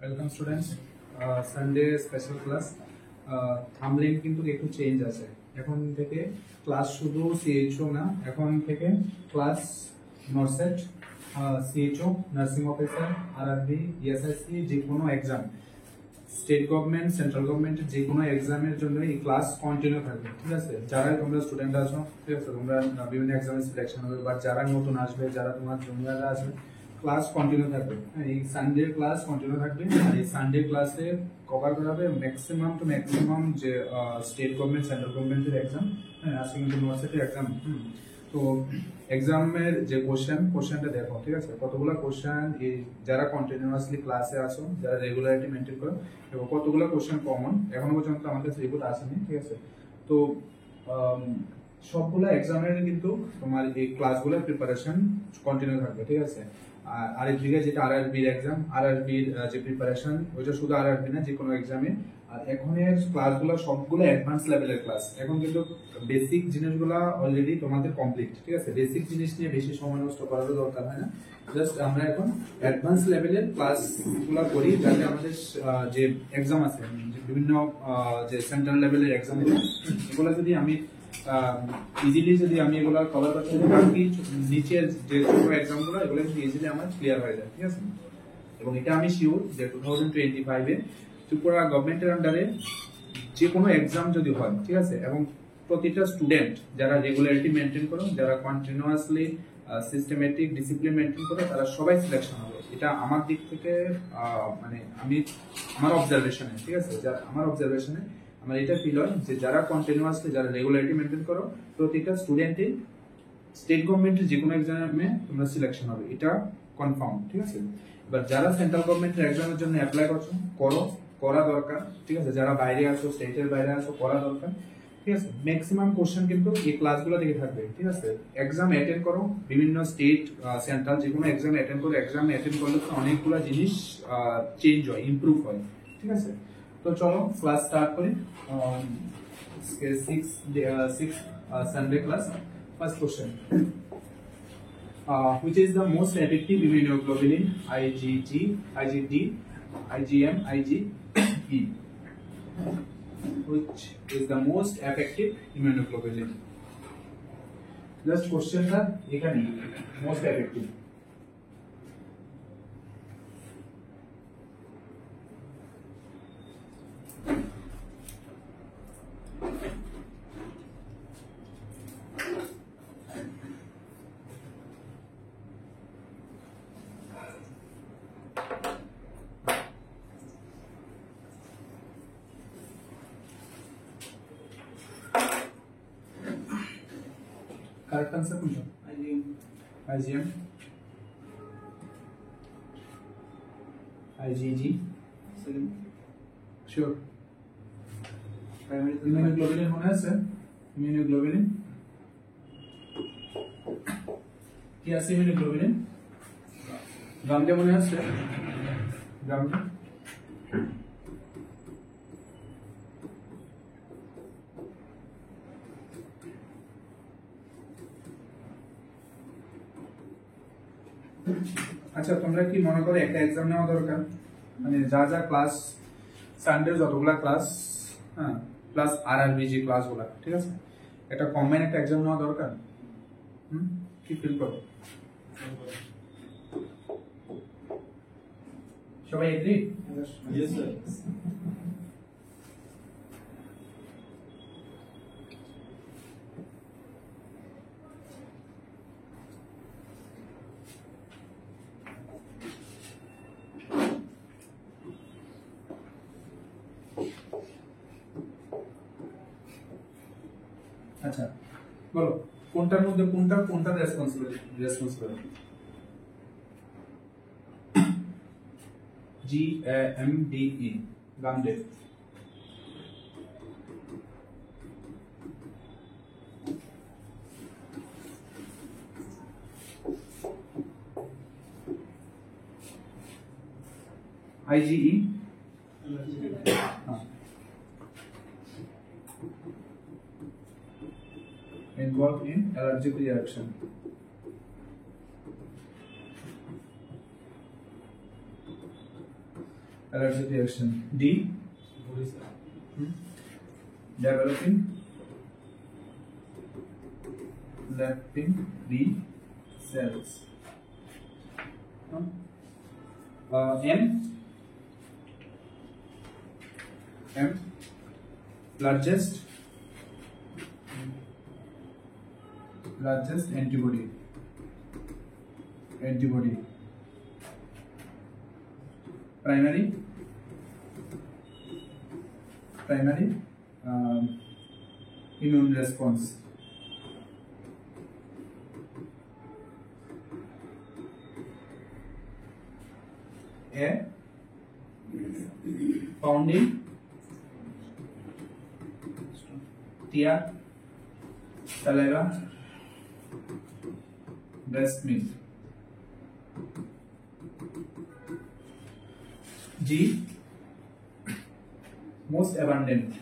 Welcome students. Sunday special class. Thumbnail কিন্তু একটু change আছে। এখন থেকে ক্লাস শুধু সিএইচও না, এখন থেকে class NORCET, CHO, nursing officer, RRB, ESIC, যে কোনো এক্সাম, স্টেট গভর্নমেন্ট, সেন্ট্রাল গভর্নমেন্টের যে কোনো এক্সামের জন্য এই ক্লাস কন্টিনিউ থাকবে। ঠিক আছে, যারা তোমরা স্টুডেন্ট আছো, ঠিক আছে, তোমরা বিভিন্ন এক্সামে সিলেকশন হবে, বা যারা নতুন আসবে, যারা তোমার জুনিয়ররা আসবে, ক্লাস কন্টিনিউ থাকবে। এই সানডে ক্লাস কন্টিনিউ থাকবে। আর এই সানডে ক্লাসে কভার করা হবে ম্যাক্সিমাম টু ম্যাক্সিমাম যে স্টেট গভর্নমেন্ট, সেন্ট্রাল গভর্নমেন্টের এক্সাম। হ্যাঁ, আজকে কিন্তু ইউনিভার্সিটির এক্সাম। তো এক্সামের যে কোশ্চেনটা দেখো, ঠিক আছে, কতগুলো কোশ্চেন এই যারা কন্টিনিউয়াসলি ক্লাসে আসো, যারা রেগুলারিটি মেনটেন করো, এবং কতগুলো কোশ্চেন কমন এখনো পর্যন্ত আমার কাছে রিপোর্ট আসেনি। ঠিক আছে, তো সবগুলো এক্সামের কিন্তু তোমার এই ক্লাসগুলোর প্রিপারেশন কন্টিনিউ থাকবে। ঠিক আছে, আর আরেকদিকে যেটা আরআরবির এক্সাম, আরআরবির যে প্রিপারেশন, ওইটা শুধু আরআরবি না, যে কোনো এক্সামে। আর এখনের ক্লাসগুলো সবগুলো অ্যাডভান্স লেভেলের ক্লাস। এখন কিন্তু বেসিক জিনিসগুলো অলরেডি তোমাদের কমপ্লিট। ঠিক আছে, বেসিক জিনিস নিয়ে বেশি সময় নষ্ট করারও দরকার হয় না। জাস্ট আমরা এখন অ্যাডভান্স লেভেলের ক্লাসগুলো করি, যাতে আমাদের যে এক্সাম আছে, বিভিন্ন যে সেন্ট্রাল লেভেলের এক্সামগুলো, এগুলো যদি আমি ইজিলি যদি আমি এগুলো কভার করতে পারি, বাকি নিচের যে ছোট এক্সামগুলো, এগুলো কিন্তু ইজিলি আমার ক্লিয়ার হয়ে যায়। ঠিক আছে, এবং এটা আমি শিওর যে 2025-এ ত্রিপুরা গভর্নমেন্টের আন্ডারে যে কোনো এক্সাম যদি হয়, ঠিক আছে, এবং প্রতিটা স্টুডেন্ট যারা রেগুলারিটি মেনটেন করো, যারা কন্টিনিউয়াসলি সিস্টেমেটিক ডিসিপ্লিন মেনটেন করে, তারা সবাই সিলেকশন হবে। এটা আমার দিক থেকে মানে আমার অবজারভেশনে, ঠিক আছে, আমার অবজারভেশনে আমার এটা ফিল হয় যে যারা কন্টিনিউয়াসলি, যারা রেগুলারিটি মেনটেন করো, প্রতিটা স্টুডেন্টই স্টেট গভর্নমেন্টের যে কোনো এক্সামে তোমরা সিলেকশন হবে, এটা কনফার্ম। ঠিক আছে, এবার যারা সেন্ট্রাল গভর্নমেন্টের এক্সামের জন্য অ্যাপ্লাই করছো, করা দরকার। ঠিক আছে, যারা বাইরে আছো, স্টেটের বাইরে আছো, করা দরকার। ঠিক আছে, ম্যাক্সিমাম কোশ্চেন কিন্তু এই ক্লাসগুলো থেকে থাকবে। ঠিক আছে, এক্সাম অ্যাটেন্ড করো, বিভিন্ন স্টেট, সেন্ট্রাল, যে কোনো এক্সাম অ্যাটেন্ড করো। এক্সাম অ্যাটেন্ড করলে তো অনেকগুলো জিনিস চেঞ্জ হয়, ইমপ্রুভ হয়। ঠিক আছে, তো চলো ক্লাস স্টার্ট করি। Six Sunday class. First question. Which is the most effective immunoglobulin? IgG, IgD, IgM, IgE. Which is the most effective immunoglobulin? Just question tha ekhane most effective. Correct answer kuncha? IgM, IgG. Sure. Immunoglobulin মনে আছে? Immunoglobulin কি আছে? Immunoglobulin গামজা মনে আছে? গামজা আচ্ছা, তোমরা কি মনে করো একটা এক্সাম নেওয়া দরকার? মানে যা যা ক্লাস, সানডে যতগুলা ক্লাস, হ্যাঁ, প্লাস আরআরবি যে ক্লাসগুলা, ঠিক আছে, একটা কম্বাইন একটা এক্সাম নেওয়া দরকার। কি ফিল করো? সবাই এগ্রি? Yes, sir. আচ্ছা, বলো কোনটার মধ্যে কোনটা responsible? GAMDE, গামডে। IgE, involved in allergic reaction. allergic reaction. D, developing leptin B cells. M, largest antibody. Primary immune response. A, founding tear, saliva, breast milk. G, most abundant.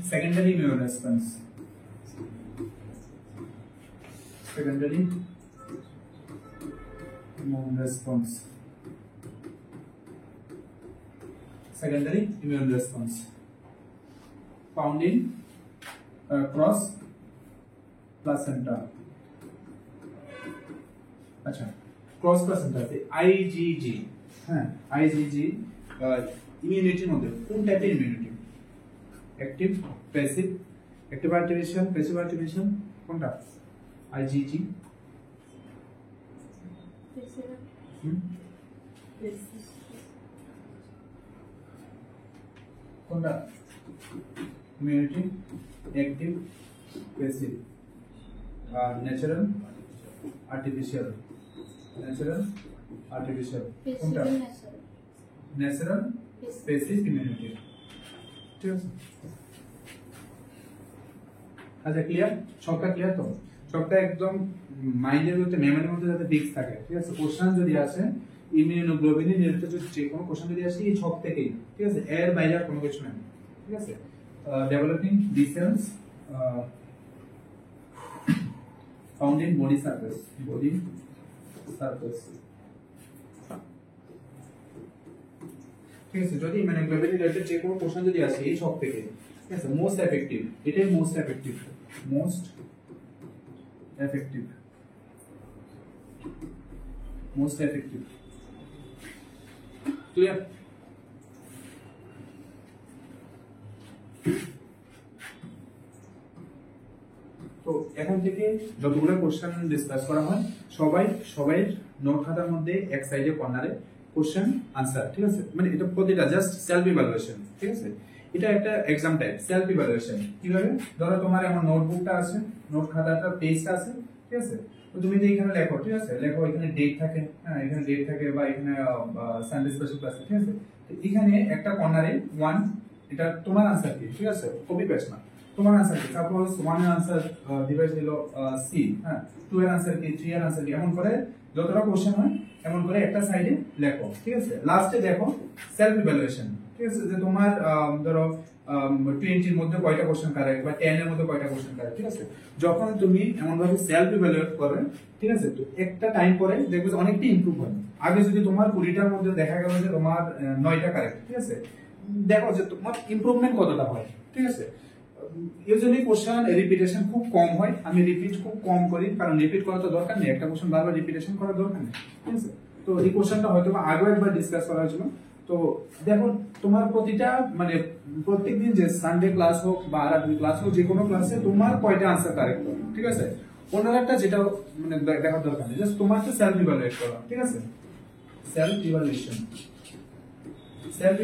Secondary immune response. Secondary immune response found in cross placenta. अच्छा, cross placenta से IgG, हाँ IgG immunity मध्य कौन type के immunity? Active, passive, active activation कौन टा? IgG कौन टा? Immunity active, passive, natural, artificial কোনটা? Natural specific immunity. ঠিক আছে, আচ্ছা ক্লিয়ার? সবটা ক্লিয়ার তো? সবটা একদম মাইন্ডের মধ্যে মেমোরির মধ্যে যাতে ফিক্স থাকে। ঠিক আছে, কোশ্চেন যদি আসে ইমিউনোগ্লোবিন রিলেটেড যে কোনো কোশ্চেন যদি আসে এই ছক থেকেই, ঠিক আছে, এর বাইরে আর কোনো কিছু নেই। ঠিক আছে, developing B cells found in body surface. ঠিক আছে, যদি ইমিউনোগ্লোবিন রিলেটেড যে কোনো কোশ্চেন যদি আসে এই সব থেকে, ঠিক আছে, মোস্ট এফেক্টিভ, এটাই মোস্ট এফেক্টিভ ক্লিয়ার? তো এখন থেকে যতগুলো কোশ্চেন ডিসকাস করা হয় সবাই নোট খাতার মধ্যে এক সাইডে কর্নারে কোশ্চেন আনসার। ঠিক আছে, মানে এটা প্রতিটা জাস্ট সেলফ ইভালুয়েশন। ঠিক আছে, এটা একটা এক্সাম টাইপ। সেলফ ইভালুয়েশন কিভাবে? ধরো তোমার এমন নোটবুকটা আছে, নোট খাতাটা পেজটা আছে, ঠিক আছে, তো তুমি তো এখানে লেখো, ঠিক আছে, লেখো, এখানে ডেট থাকে, হ্যাঁ এখানে ডেট থাকে, বা এখানে সানডে স্পেশাল ক্লাস, ঠিক আছে, তো এখানে একটা কর্নারে 1, এটা তোমার আনসার কি, ঠিক আছে, কপি পেস্ট না, তোমার আনসার কি, সাপোজ 1 এর আনসার ডিভাইস হলো C, হ্যাঁ 2 এর আনসার কি, 3 এর আনসার কি, এমন করে যতটা কোশ্চেন হয় এমন করে একটা সাইডে লেখো। ঠিক আছে, লাস্টে দেখো সেলফ ইভালুয়েশন। ঠিক আছে, যে তোমার ধরো 20 এর মধ্যে কয়টা কোশ্চেন কারেক্ট, বা 10 এর মধ্যে কয়টা কোশ্চেন কারেক্ট। ঠিক আছে, যখন তুমি এমন ভাবে সেলফ ইভালুয়েট করবে, ঠিক আছে, তো একটা টাইম পরে দেখবে অনেকটা ইমপ্রুভ হয়। আগে যদি তোমার 20টার মধ্যে দেখা গেল যে তোমার 9টা কারেক্ট, ঠিক আছে, দেখো যে তোমার ইমপ্রুভমেন্ট কতটা হয়। ঠিক আছে, ইউজুয়ালি কোশ্চেন রিপিটেশন খুব কম হয়, আমি রিপিট খুব কম করি, কারণ রিপিট করা তো দরকার নেই, একটা কোশ্চেন বারবার রিপিটেশন করার দরকার নেই। ঠিক আছে, তো এই কোশ্চেনটা হয়তো আগেও একবার ডিসকাস করা হয়েছিল। তো দেখো তোমার প্রতিটা মানে প্রত্যেকদিন যে সানডে ক্লাস হোক বা আরবি ক্লাস হোক, যে কোনো ক্লাসে তোমার কয়টা আনসার কারেক্ট হবে। ঠিক আছে, অন্যটা যেটা মানে দেখার দরকার নেই, জাস্ট তোমার তো সেলফ ইভালুয়েট করা। ঠিক আছে, সেলফ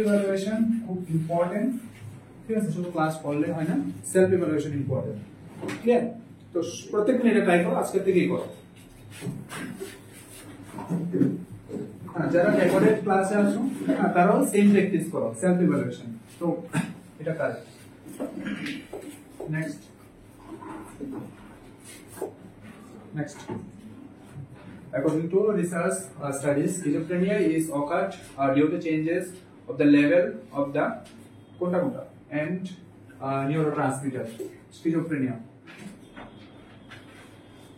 ইভালুয়েশন খুব ইম্পর্টেন্ট। ঠিক আছে, শুধু ক্লাস পড়লে হয় না, সেলফ ইভালুয়েশন ইম্পর্টেন্ট। ক্লিয়ার? তো প্রত্যেকদিন এটা ট্রাই করো, আজকে থেকেই করো। হ্যাঁ, যারা রেকর্ডেড ক্লাসে আসো তারাও সেম প্র্যাকটিস করো, সেলফ ইভালুয়েশন। তো এটা correct. Next according to research studies, schizophrenia is occurred due to changes of the level of the and neurotransmitter. Schizophrenia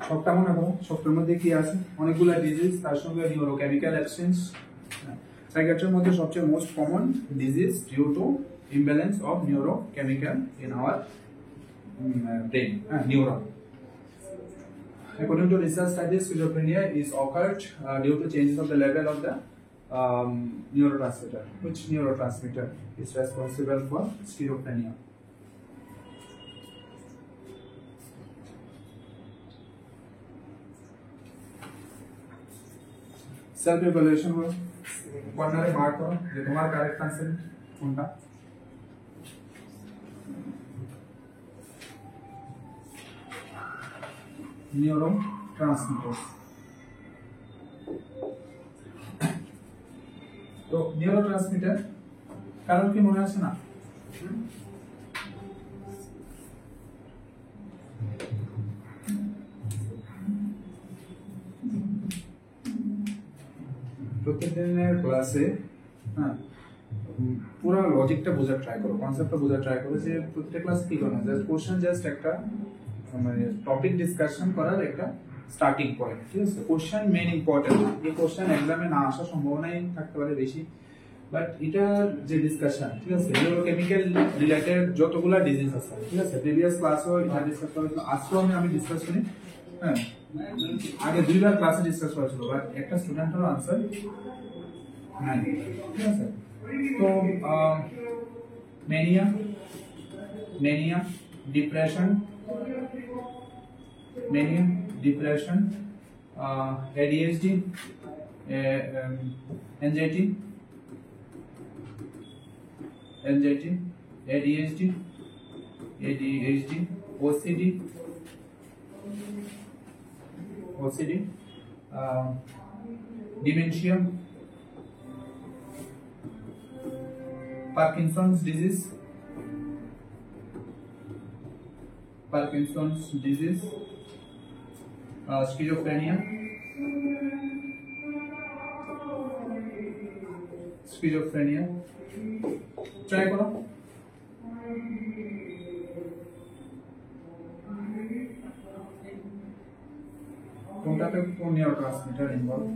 সবটা মনে করো, সবটার মধ্যে কি আছে, অনেকগুলো ডিজিজ, তার সঙ্গে নিউরোকেমিক্যাল এক্সচেঞ্জ। সাইকিয়াট্রির মধ্যে সবচেয়ে most common disease due to imbalance of neurochemical in our brain, neuron. According to research studies, schizophrenia is occurred due to changes of the level of the neurotransmitter. Which neurotransmitter is responsible for schizophrenia? Self evaluation हो, corner mark करो, ये तुम्हारा correct answer होगा। neurotransmitters. তো neurotransmitter কারণ কি মনে আছে না? প্রত্যেকদিনের ক্লাসে পুরো লজিকটা বোঝার ট্রাই করো, কনসেপ্টটা বোঝার ট্রাই করো যে প্রত্যেক ক্লাস কি করো, জাস্ট কোশ্চেন, জাস্ট একটা মানে টপিক ডিসকাশন করার একটা স্টার্টিং পয়েন্ট, ঠিক আছে? কোশ্চেন মেইন ইম্পর্টেন্ট, এই কোশ্চেন এক্সামে না আসার সম্ভাবনাই থাকতে পারে বেশি, বাট এটার যে ডিসকাশন, ঠিক আছে, নিউরোকেমিক্যাল রিলেটেড যতগুলা ডিজিজ আছে, ঠিক আছে, প্রিভিয়াস ক্লাসও এটা ডিসকাস করেছিল, আজকেও আমি ডিসকাস করি। হ্যাঁ, আগে দুইবার ক্লাসে ডিসকাস করেছিল, বাট একটা স্টুডেন্টেরও আনসার নাই, ঠিক আছে? তো mania, depression, ADHD, anxiety, ADHD, OCD, dementia, Parkinson's disease, schizophrenia, try करो। কোনটাতে কোন নিউরোট্রান্সমিটার ইনভলভ?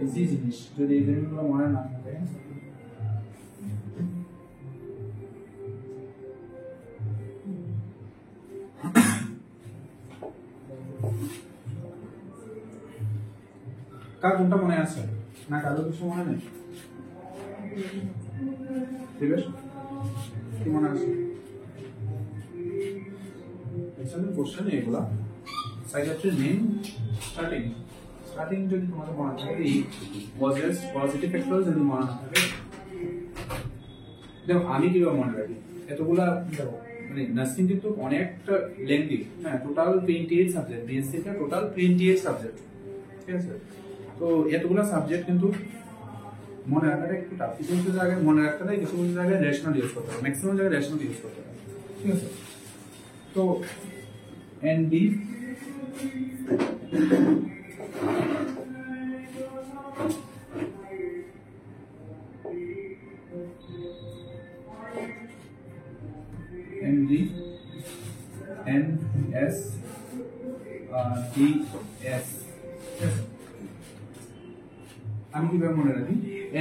ইজি জিনিস, যদি এই জিনিসগুলো মনে না থাকে কার কোনটা মনে আছে না, কারো কিছু মনে নেই? ঠিক আছে, কি মনে আছে? এক্সামের কোশ্চেন এগুলা সাইকিয়াট্রির মেইন স্টার্টিং যদি তোমাদের মনে থাকে, এই পজিটিভ ফ্যাক্টর যদি মনে না থাকে, দেখো আমি কিভাবে মনে রাখি এতগুলা, দেখো মানে নার্সিং কিন্তু অনেকটা লেন্দি, হ্যাঁ, টোটাল 28 সাবজেক্ট, বিএসসি টা টোটাল 28 সাবজেক্ট, ঠিক আছে? তো এতগুলা সাবজেক্ট কিন্তু মনে রাখাটা একটু টাফ, কিছু কিছু জায়গায় মনে রাখতে হয়, কিছু কিছু জায়গায় রেশনাল ইউজ করতে হবে, ম্যাক্সিমাম জায়গায় রেশনাল ইউজ করতে হবে, ঠিক আছে? তো এনডি NS DS, আমি কিভাবে মনে রাখি?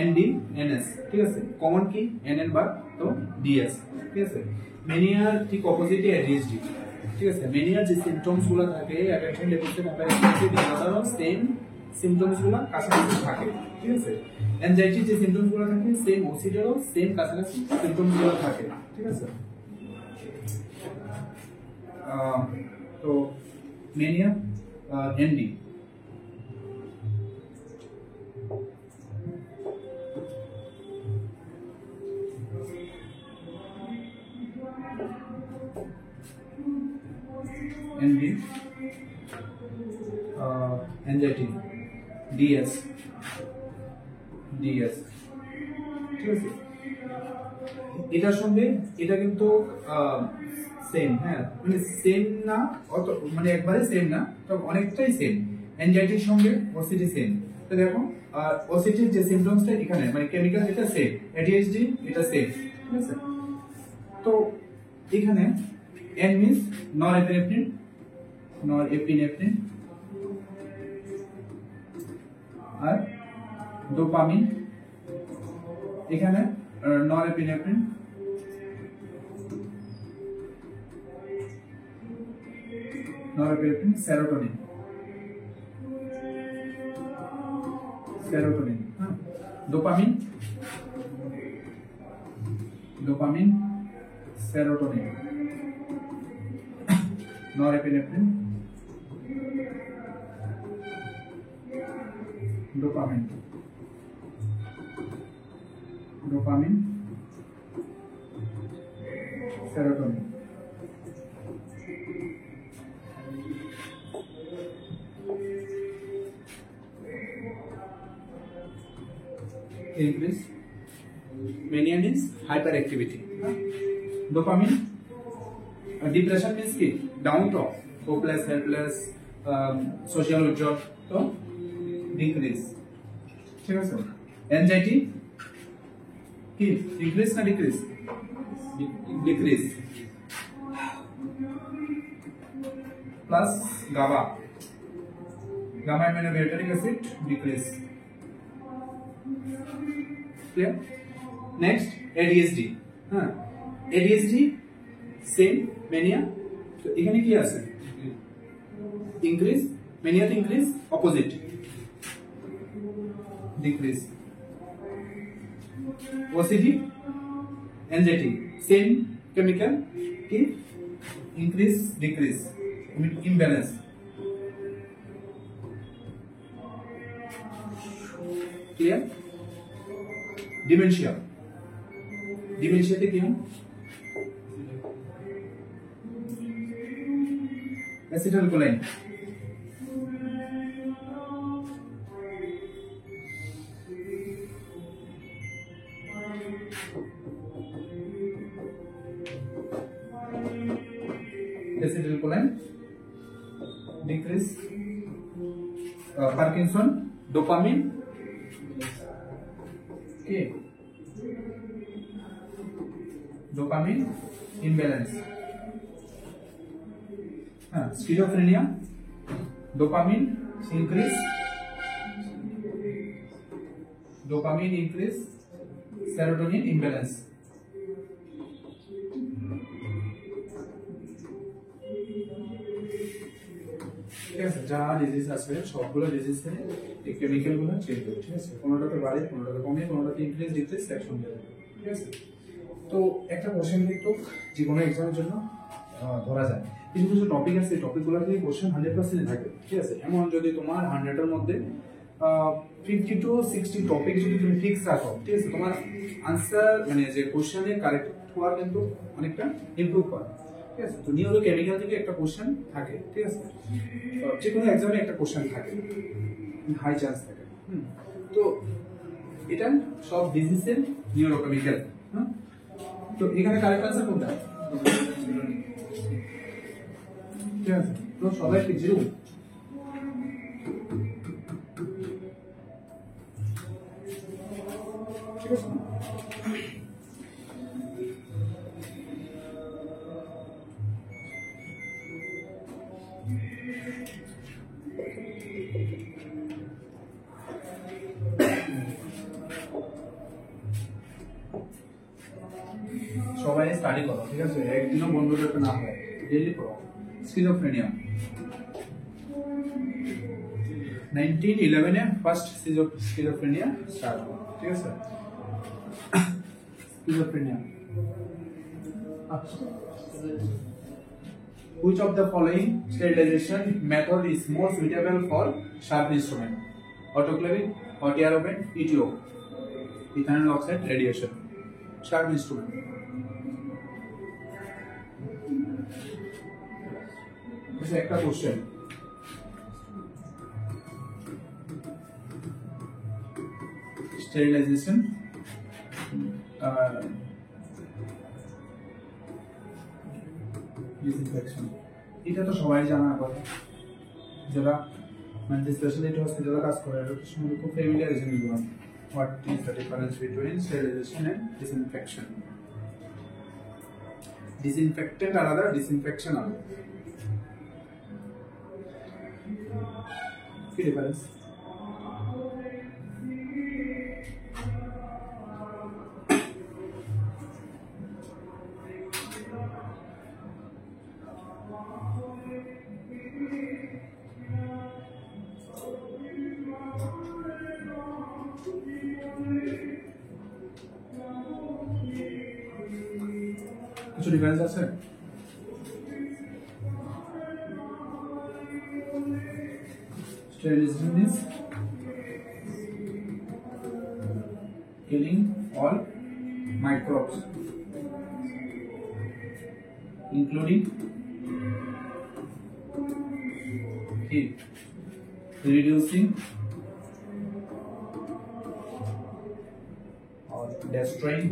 ND NS, ঠিক আছে, কমন কি NN বার, তো DS, ঠিক আছে? মেনিয়ার ঠিক অপোজিটে ADHD, ঠিক আছে? মেনিয়ার যে সিম্পটমস গুলো থাকে, অ্যাটেনশন ডেফিসিট হাইপারঅ্যাক্টিভিটি ডিসঅর্ডারও সেম সিম্পটমস গুলো কাছাকাছি থাকে, ঠিক আছে? অ্যাংজাইটি যে সিম্পটমস গুলো থাকে, সেম ওসিডিরও সেম কাছাকাছি সিম্পটমস গুলো থাকে, ঠিক আছে? তো mania ND, anxiety DS DS, ঠিক আছে। এটার সঙ্গে এটা কিন্তু সেম, হ্যাঁ মানে সেম না, অত মানে একবারে সেম না, তবে অনেকটাই সেম। এনজাইটির সঙ্গে ওসিটি সেম। তো দেখো ওসিটির যে সিম্পটমসটা এখানে মানে কেমিক্যাল যেটা সেম, এডিএইচডি এটা সেম, ঠিক আছে। তো এখানে এন মিন্স নরএপিনেফ্রিন, নরএপিনেফ্রিন, আর ডোপামিন, এখানে নরএপিনেফ্রিন, নরএপিনেফ্রিন, সেরোটোনিন, সেরোটোনিন, হ্যাঁ, dopamine, dopamine, serotonin, norepinephrine, dopamine, dopamine, serotonin. Increase. Mania means hyperactivity. Dopamine. Depression means কি? Down talk, hopeless, helpless, social withdrawal. তো decrease. ঠিক আছে। Anxiety কি? Increase না decrease? Decrease. Plus GABA. Gamma aminobutyric acid decrease. Clear? Next ADHD, হ্যাঁ ADHD same mania. তো এখানে কি আছে? ইনক্রিজ, ম্যানিয়াতে increase, opposite decrease. OCD anxiety same chemical কি? Increase decrease, imbalance. Clear? Dementia, ডিমেনশিয়াতে কি হয়? Acetylcholine, acetylcholine decrease. Parkinson, dopamine কি? ডোপামিন ইমব্যালেন্স, হ্যাঁ। Schizophrenia, dopamine increase, dopamine increase, serotonin imbalance. ঠিক আছে, যা ডিজিজ আছে সবগুলো ডিজিজে এই কেমিক্যালগুলো চেঞ্জ হয়, ঠিক আছে। কোনোটাতে বাড়ে, কোনোটাতে কমে, কোনোটাতে ইনক্রিজ ডিক্রিজ সেকশন দেবে, ঠিক আছে। তো একটা কোশ্চেন কিন্তু যে কোনো এক্সামের জন্য ধরা যায়, কিছু কিছু টপিক আছে, এই টপিকগুলো থেকে কোশ্চেন 100% থাকে, ঠিক আছে। এমন যদি তোমার 100-এর মধ্যে 50 to 60 টপিক যদি তুমি ফিক্স রাখো, ঠিক আছে, তোমার আনসার মানে যে কোশ্চেনে কারেক্ট হওয়ার কিন্তু অনেকটা ইমপ্রুভ হয়, ঠিক আছে। তো নিউরো কেমিক্যাল থেকে একটা কোশ্চেন থাকে, ঠিক আছে। যে কোনো এক্সামে একটা কোশ্চেন থাকে, হাই চান্স থাকে। তো এটা সব ডিজিজের নিউরো কেমিক্যাল। তো এখানে কারেক্ট আনসার কোনটা? ঠিক আছে, তো সবাই কি জিরো? ঠিক আছে, সবাই স্টাডি করো, ঠিক আছে, একদিনও বন্ধ করতে না হয়, ডেইলি পড়ো। স্কিজোফ্রেনিয়া 1911 ফার্স্ট স্কিজোফ্রেনিয়া স্টার্ট হয়, ঠিক আছে। Schizophrenia, which of the following sterilization method is more suitable for sharp instrument? Autoclaving, hot air oven, ETO, ethanol oxide radiation. Sharp instrument. একটা কোশ্চেন স্টেরিলাইজেশন ডিসইনফেকশন। এটা তো সবাই জানার কথা, যারা মানে স্পেশালিটি হসপিটালে কাজ করে এটা তো সম্বন্ধে খুব ফ্যামিলিয়ার জিনিসগুলো। What is the difference between sterilisation and disinfection? Disinfectant আলাদা, ডিসইনফেকশন আলাদা। কি ডিফারেন্স? কিছু ডিফারেন্স আছে? Sterilization means killing all microbes, including heat, reducing or destroying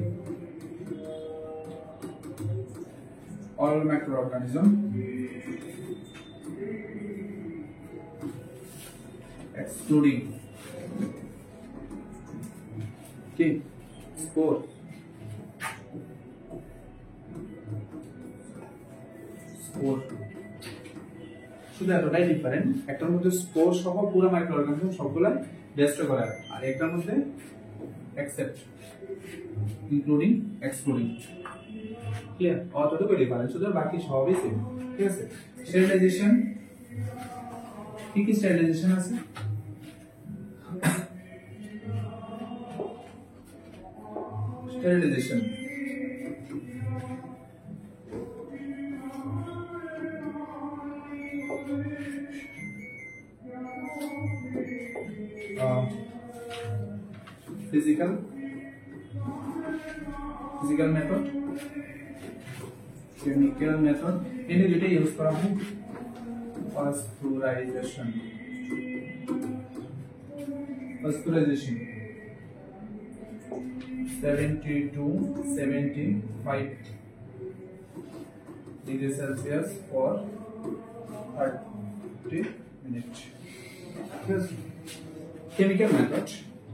all microorganisms, excluding spore, শুধু এতটাই ডিফারেন্ট। একটার মধ্যে স্পোর সহ পুরো মাইক্রোঅর্গানিজম সবগুলা ডেস্ট্রয় করা আর একটার মধ্যে এক্সেপ্ট ইনক্লুডিং এক্সক্লুডিং। ক্লিয়ার? অতটুকু ডিফারেন্স, শুধু বাকি সবই সেম। ঠিক আছে? স্টেরিলাইজেশন, কি কি স্টেরিলাইজেশন আছে? Sterilisation physical method, chemical method, इन्हें जो यूज करा हूँ pasteurization 70 to 75 degrees Celsius for 30 minutes. Chemical method,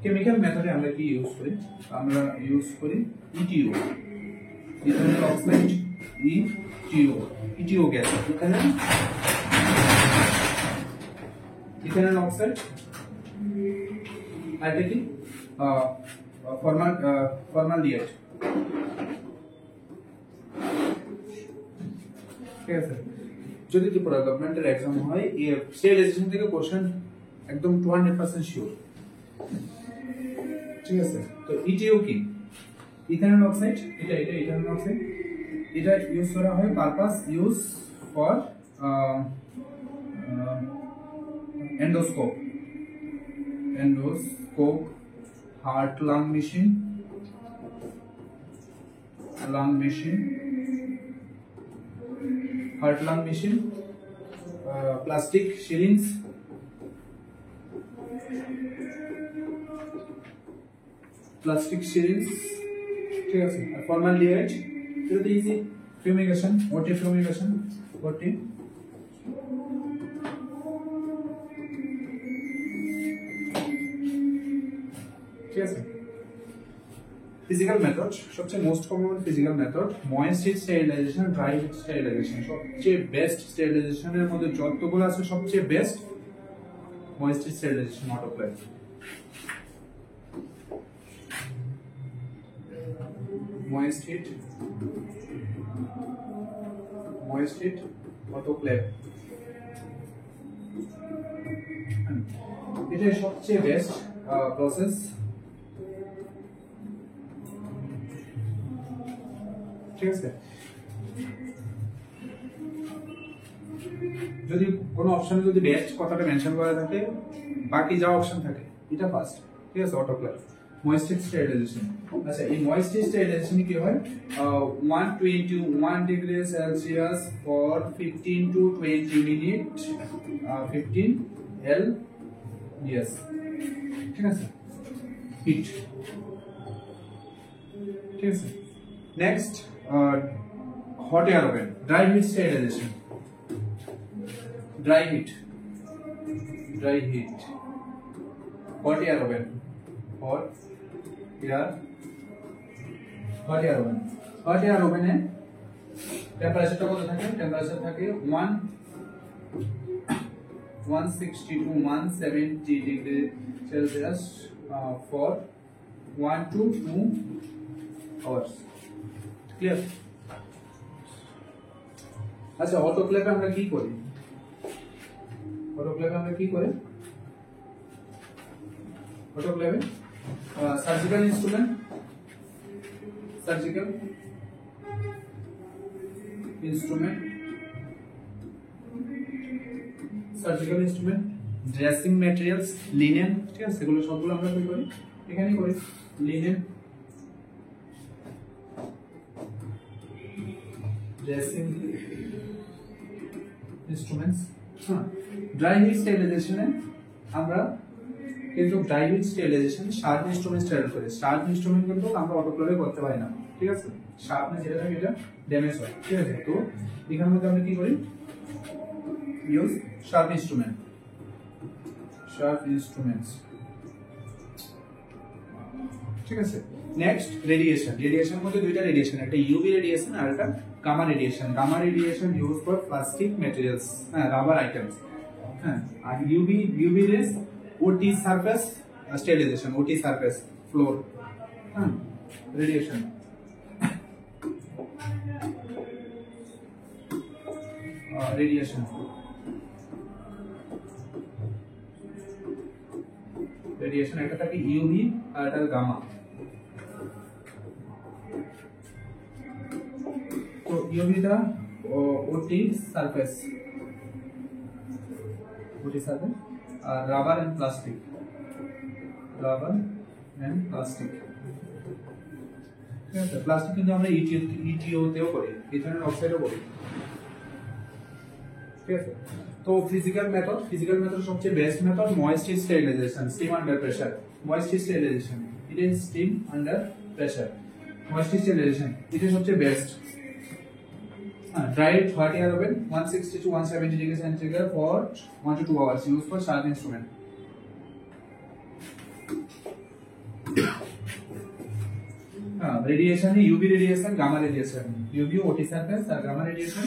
chemical method আমরা কি ইউজ করি? আমরা ইউজ করি ETO, ethanol oxide, ETO gas. Ethanol oxide আর কি ফর্মালডিহাইড। ঠিক আছে? যদি ত্রিপুরা গভর্নমেন্টের এক্সাম হয় স্টেরিলাইজেশন থেকে কোশ্চেন একদম 200% শিওর। ঠিক আছে? তো ETO কি? ইথানল অক্সাইড, এটা ইথানল অক্সাইড, এটা ইউজ করা হয় purpose use for endoscope, heart lung machine, heart lung machine, plastic syringe, ঠিক আছে? আর ফর্মালডিহাইড, এটা তো ইজি ফিউমিগেশন, ওটি ফিউমিগেশন, ওটি। ঠিক আছে? ফিজিক্যাল মেথড, সবচেয়ে most common physical method moist heat sterilisation, dry heat sterilisation. সবচেয়ে বেস্ট স্টেরিলাইজেশনের মধ্যে যতগুলো আছে সবচেয়ে best moist heat sterilisation autoclave. moist heat autoclave, এটা সবচেয়ে বেস্ট প্রসেস। ঠিক আছে? যদি কোনো অপশনে যদি বেস্ট কথাটা মেনশন করা থাকে, বাকি যা অপশন থাকে এটা ফার্স্ট। ঠিক আছে? Autoclave, moist heat sterilization। আচ্ছা, এই moist heat sterilization কি হয়? 121 degree Celsius for 15 to 20 minute, 15 LBS। ঠিক আছে? হিট, ঠিক আছে। Next hot air oven, dry heat sterilisation, dry heat, hot air oven, hot air ওভেনে টেম্পারেচারটা কত থাকে? টেম্পারেচার থাকে 160 to 170 degree Celsius for 1 to 2 hours. Clear? আচ্ছা, অটোক্লেভে আমরা কি করি? অটোক্লেভে surgical instrument, dressing materials, linen, ঠিক আছে, এগুলো সবগুলো আমরা কি করি? এখানেই করি। Linen, dressing instruments. Dry heat স্টেরিলাইজেশনে আমরা কিন্তু শার্প ইনস্ট্রুমেন্ট স্টেরিলাইজ করি। শার্প ইনস্ট্রুমেন্ট কিন্তু আমরা অটোক্লেভে করতে পারি না, ঠিক আছে। শার্পনেস যেটা থাকে এটা ড্যামেজ হয়, ঠিক আছে। তো এখানের মধ্যে আমরা কি করি? ইউজ শার্প ইনস্ট্রুমেন্টস, ঠিক আছে। নেক্সট রেডিয়েশনের মধ্যে দুইটা রেডিয়েশন, একটা ইউভি রেডিয়েশন আর একটা gamma radiation use for plastic materials, rubber items. আর UV rays OT surface sterilisation, OT surface floor radiation. Radiation একটা থাকে ইউভি আর একটা গামা। তো ইউভিটা ওটি সারফেস আর রাবার এন্ড প্লাস্টিক, ঠিক আছে। প্লাস্টিক কিন্তু আমরা ইটিওতেও করি, ইথানল অক্সাইডও করি, ঠিক আছে। তো ফিজিক্যাল মেথড সবচেয়ে best method moist heat sterilisation, steam under pressure. Moist heat sterilisation, it is steam under pressure. Moist heat sterilisation এটা সবচেয়ে best. Dry hot air oven 160 to 170 degrees centigrade for 1 to 2 hours. Used for sharp instrument. Radiation है UV radiation, gamma radiation. UV OT surface और gamma radiation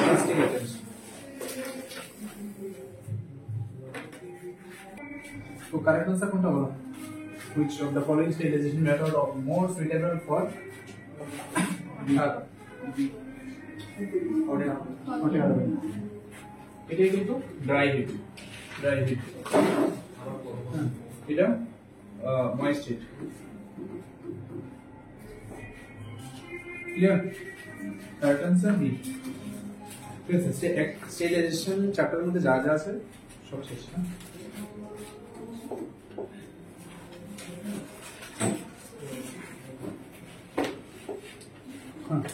plastic items. तो correct answer कौन सा होगा? Which of the following sterilization method are more suitable for এটা কিন্তু dry heat, এটা moist heat. Clear? Correct answer B. ঠিক আছে, স্টেরিলাইজেশন চ্যাপ্টারের মধ্যে যা যা আছে সব শেষ না?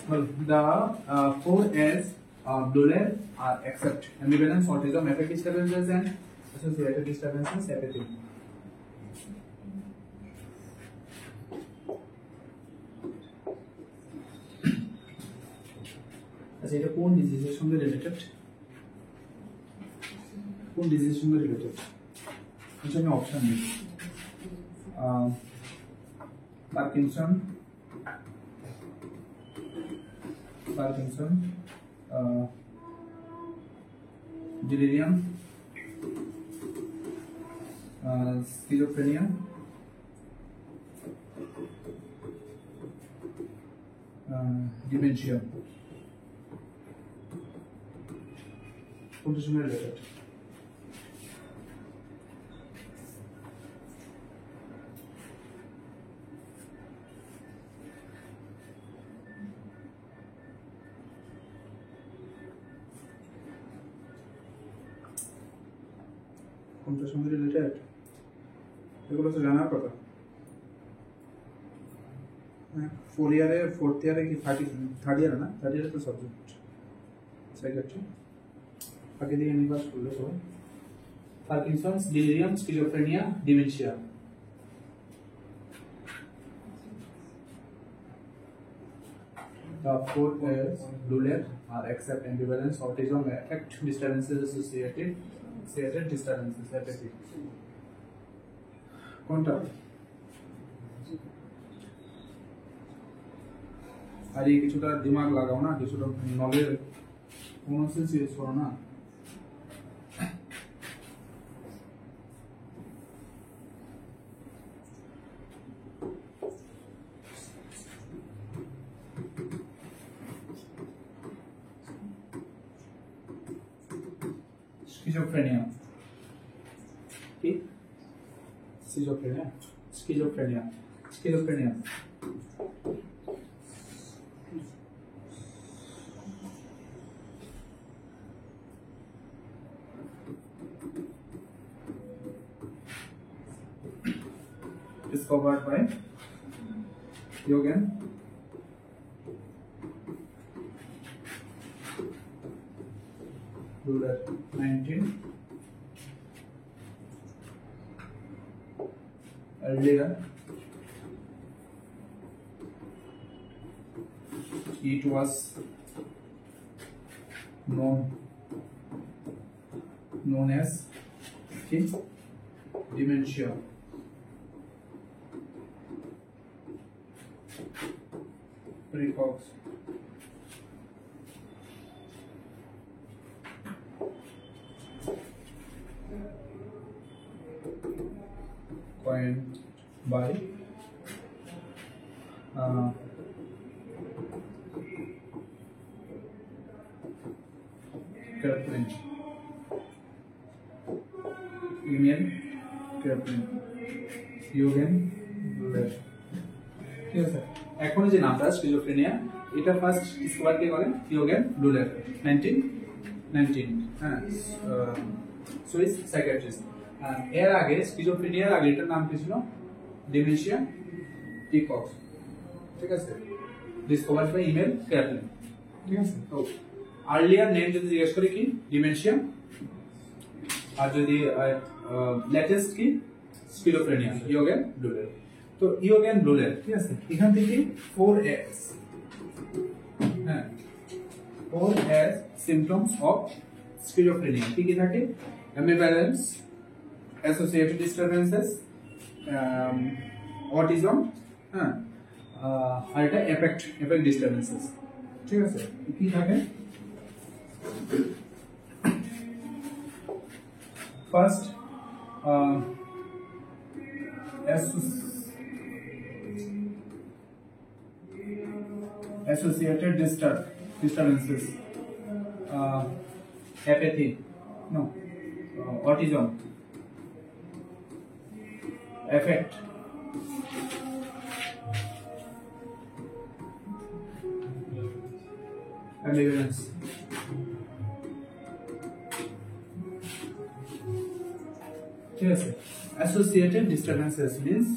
Well, the 4S blue layer are except ambivalence, autism, affect disturbances, and associated disturbances, everything. আচ্ছা, এটা কোন ডিজিজের সঙ্গে রিলেটেড? আচ্ছা, আমি অপশন দিই। Parkinson, delirium, schizophrenia, dementia. কোনটার সঙ্গে রিলেটেড? কোনটার সঙ্গে রিলেটেড এগুলো তো জানার কথা। ফোর্থ ইয়ারে কি থার্ড ইয়ারে না? থার্ড ইয়ারে তো সাবজেক্ট সাইকিয়াট্রি আগে দিয়ে নিবাস করলে তো Parkinson's, delirium, schizophrenia, dementia. The 4 ruler are accept ambivalence, autism, affect disturbances associated disturbances, apathy. কোনটা? আর এই কিছুটা দিমাগ লাগাও না, কিছুটা নলেজ কমন সেন্স ইউজ করো না। Schizophrenia. কি? Schizophrenia. Schizophrenia. Schizophrenia. Discovered by Jürgen Luller, 19. Earlier, it was known as dementia. Precox. Coined by Kraepelin. Emil Kraepelin. Jürgen Luller. ঠিক আছে, এখন যে নামটা স্কিজোফ্রেনিয়া, এটা ফার্স্ট ডিসকভার কে করেন? ইয়োগেন লুলার, 1919। হ্যাঁ, সুইস সাইকিয়াট্রিস্ট। এর আগে স্কিজোফ্রেনিয়ার আগে এটার নাম কি ছিল? ডিমেনশিয়া প্রিকক্স। ঠিক আছে, ডিসকভার বাই ইমেল ক্র্যাপলিন। ঠিক আছে, তো আর্লিয়ার নেম যদি জিজ্ঞেস করি কি? ডিমেনশিয়া। আর যদি লেটেস্ট কি? স্কিজোফ্রেনিয়া, ইয়োগেন লুলার। তো ইয়োগেন লুলার, ঠিক আছে, এখান থেকে 4S, হ্যাঁ, 4S symptoms of schizophrenia কি কি থাকে? ambivalence, associated disturbances, autism, হ্যাঁ, আর এটা affect disturbances। ঠিক আছে, কি থাকে? First associated disturbances, apathy, no, autism, affect, ambivalence, ঠিক আছে। associated disturbances means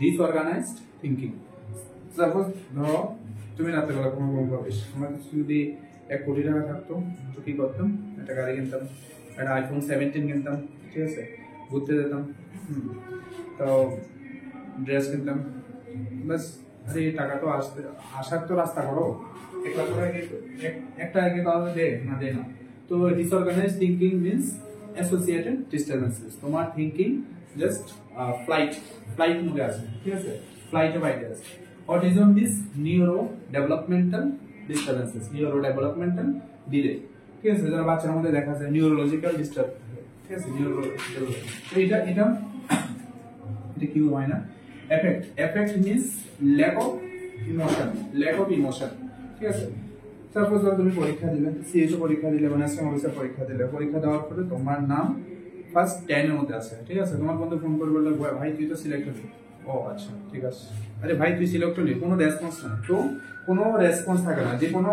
disorganized thinking. Suppose ধরো তুমি রাত্রেবেলা কোনো গল্প পাবিস, আমার কাছে যদি 1 কোটি টাকা থাকতো তো কি করতাম? একটা গাড়ি কিনতাম, একটা iPhone 17 কিনতাম, ঠিক আছে, ঘুরতে যেতাম, তো ড্রেস কিনতাম, বাস। আরে টাকা তো আসার তো রাস্তা করো, একটা আগে তাহলে দে না। তো disorganise thinking means associated disturbances. তোমার থিঙ্কিং জাস্ট ফ্লাইট মোডে আছে, ঠিক আছে, ফ্লাইটে বাইরে আছে। Autism is neurodevelopmental disturbances, neurodevelopmental delay, ঠিক আছে, যারা বাচ্চার মধ্যে দেখা যায় নিউরোলজিক্যাল ডিস্টার্ব, ঠিক আছে, নিউরোলজিক্যাল। তো এটা কি হয় না? affect means lack of emotion, ঠিক আছে। সাপোজ তুমি পরীক্ষা দিলে, সিএইচও পরীক্ষা দিলে, মানে অফিসার পরীক্ষা দিলে, পরীক্ষা দেওয়ার পরে তোমার নাম ফার্স্ট 10 এর মধ্যে আছে, ঠিক আছে, তোমার বন্ধু ফোন করে বললো ভাই তুই তো সিলেক্ট হলি। ও আচ্ছা, ঠিক আছে। আরে ভাই তুই সিলেক্ট হলি, কোনো রেসপন্স না, তো কোনো রেসপন্স থাকে না, যে কোনো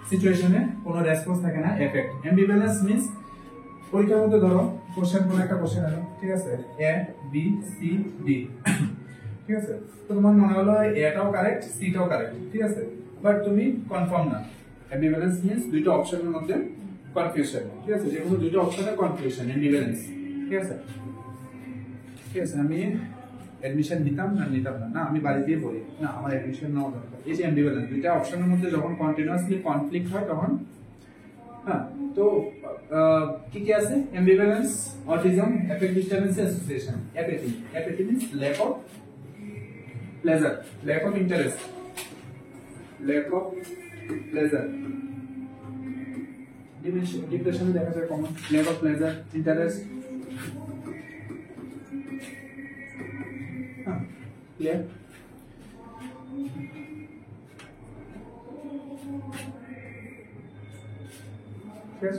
সিচুয়েশনে কোনো রেসপন্স থাকে না। এফেক্ট। অ্যাম্বিভ্যালেন্স মিন্স পরীক্ষার মধ্যে ধরো কোশ্চেন, কোনো একটা কোশ্চেন এলো, ঠিক আছে, এ বি সি ডি, ঠিক আছে, তো তোমার মনে হলো এটাও কারেক্ট, সিটাও কারেক্ট, ঠিক আছে, বাট তুমি কনফার্ম না। অ্যাম্বিভ্যালেন্স মিন্স দুইটা অপশনের মধ্যে কনফিউশন, ঠিক আছে, যে কোনো দুইটা অপশনের কনফিউশন, অ্যাম্বিভ্যালেন্স, ঠিক আছে। ঠিক আছে, আমি অ্যাডমিশন নিতাম না না আমি বাড়িতেই পড়ি না আমার অ্যাডমিশন নেওয়া দরকার। এই যে অ্যাম্বিভ্যালেন্স দুইটা অপশনের মধ্যে যখন কন্টিনিউয়াসলি কনফ্লিক্ট হয় তখন হ্যাঁ তো কি কি আছে ambivalence autism affect disturbance association apathy apathy means lack of pleasure lack of interest lack of pleasure depression দেখা যায় common lack of pleasure interest clear yes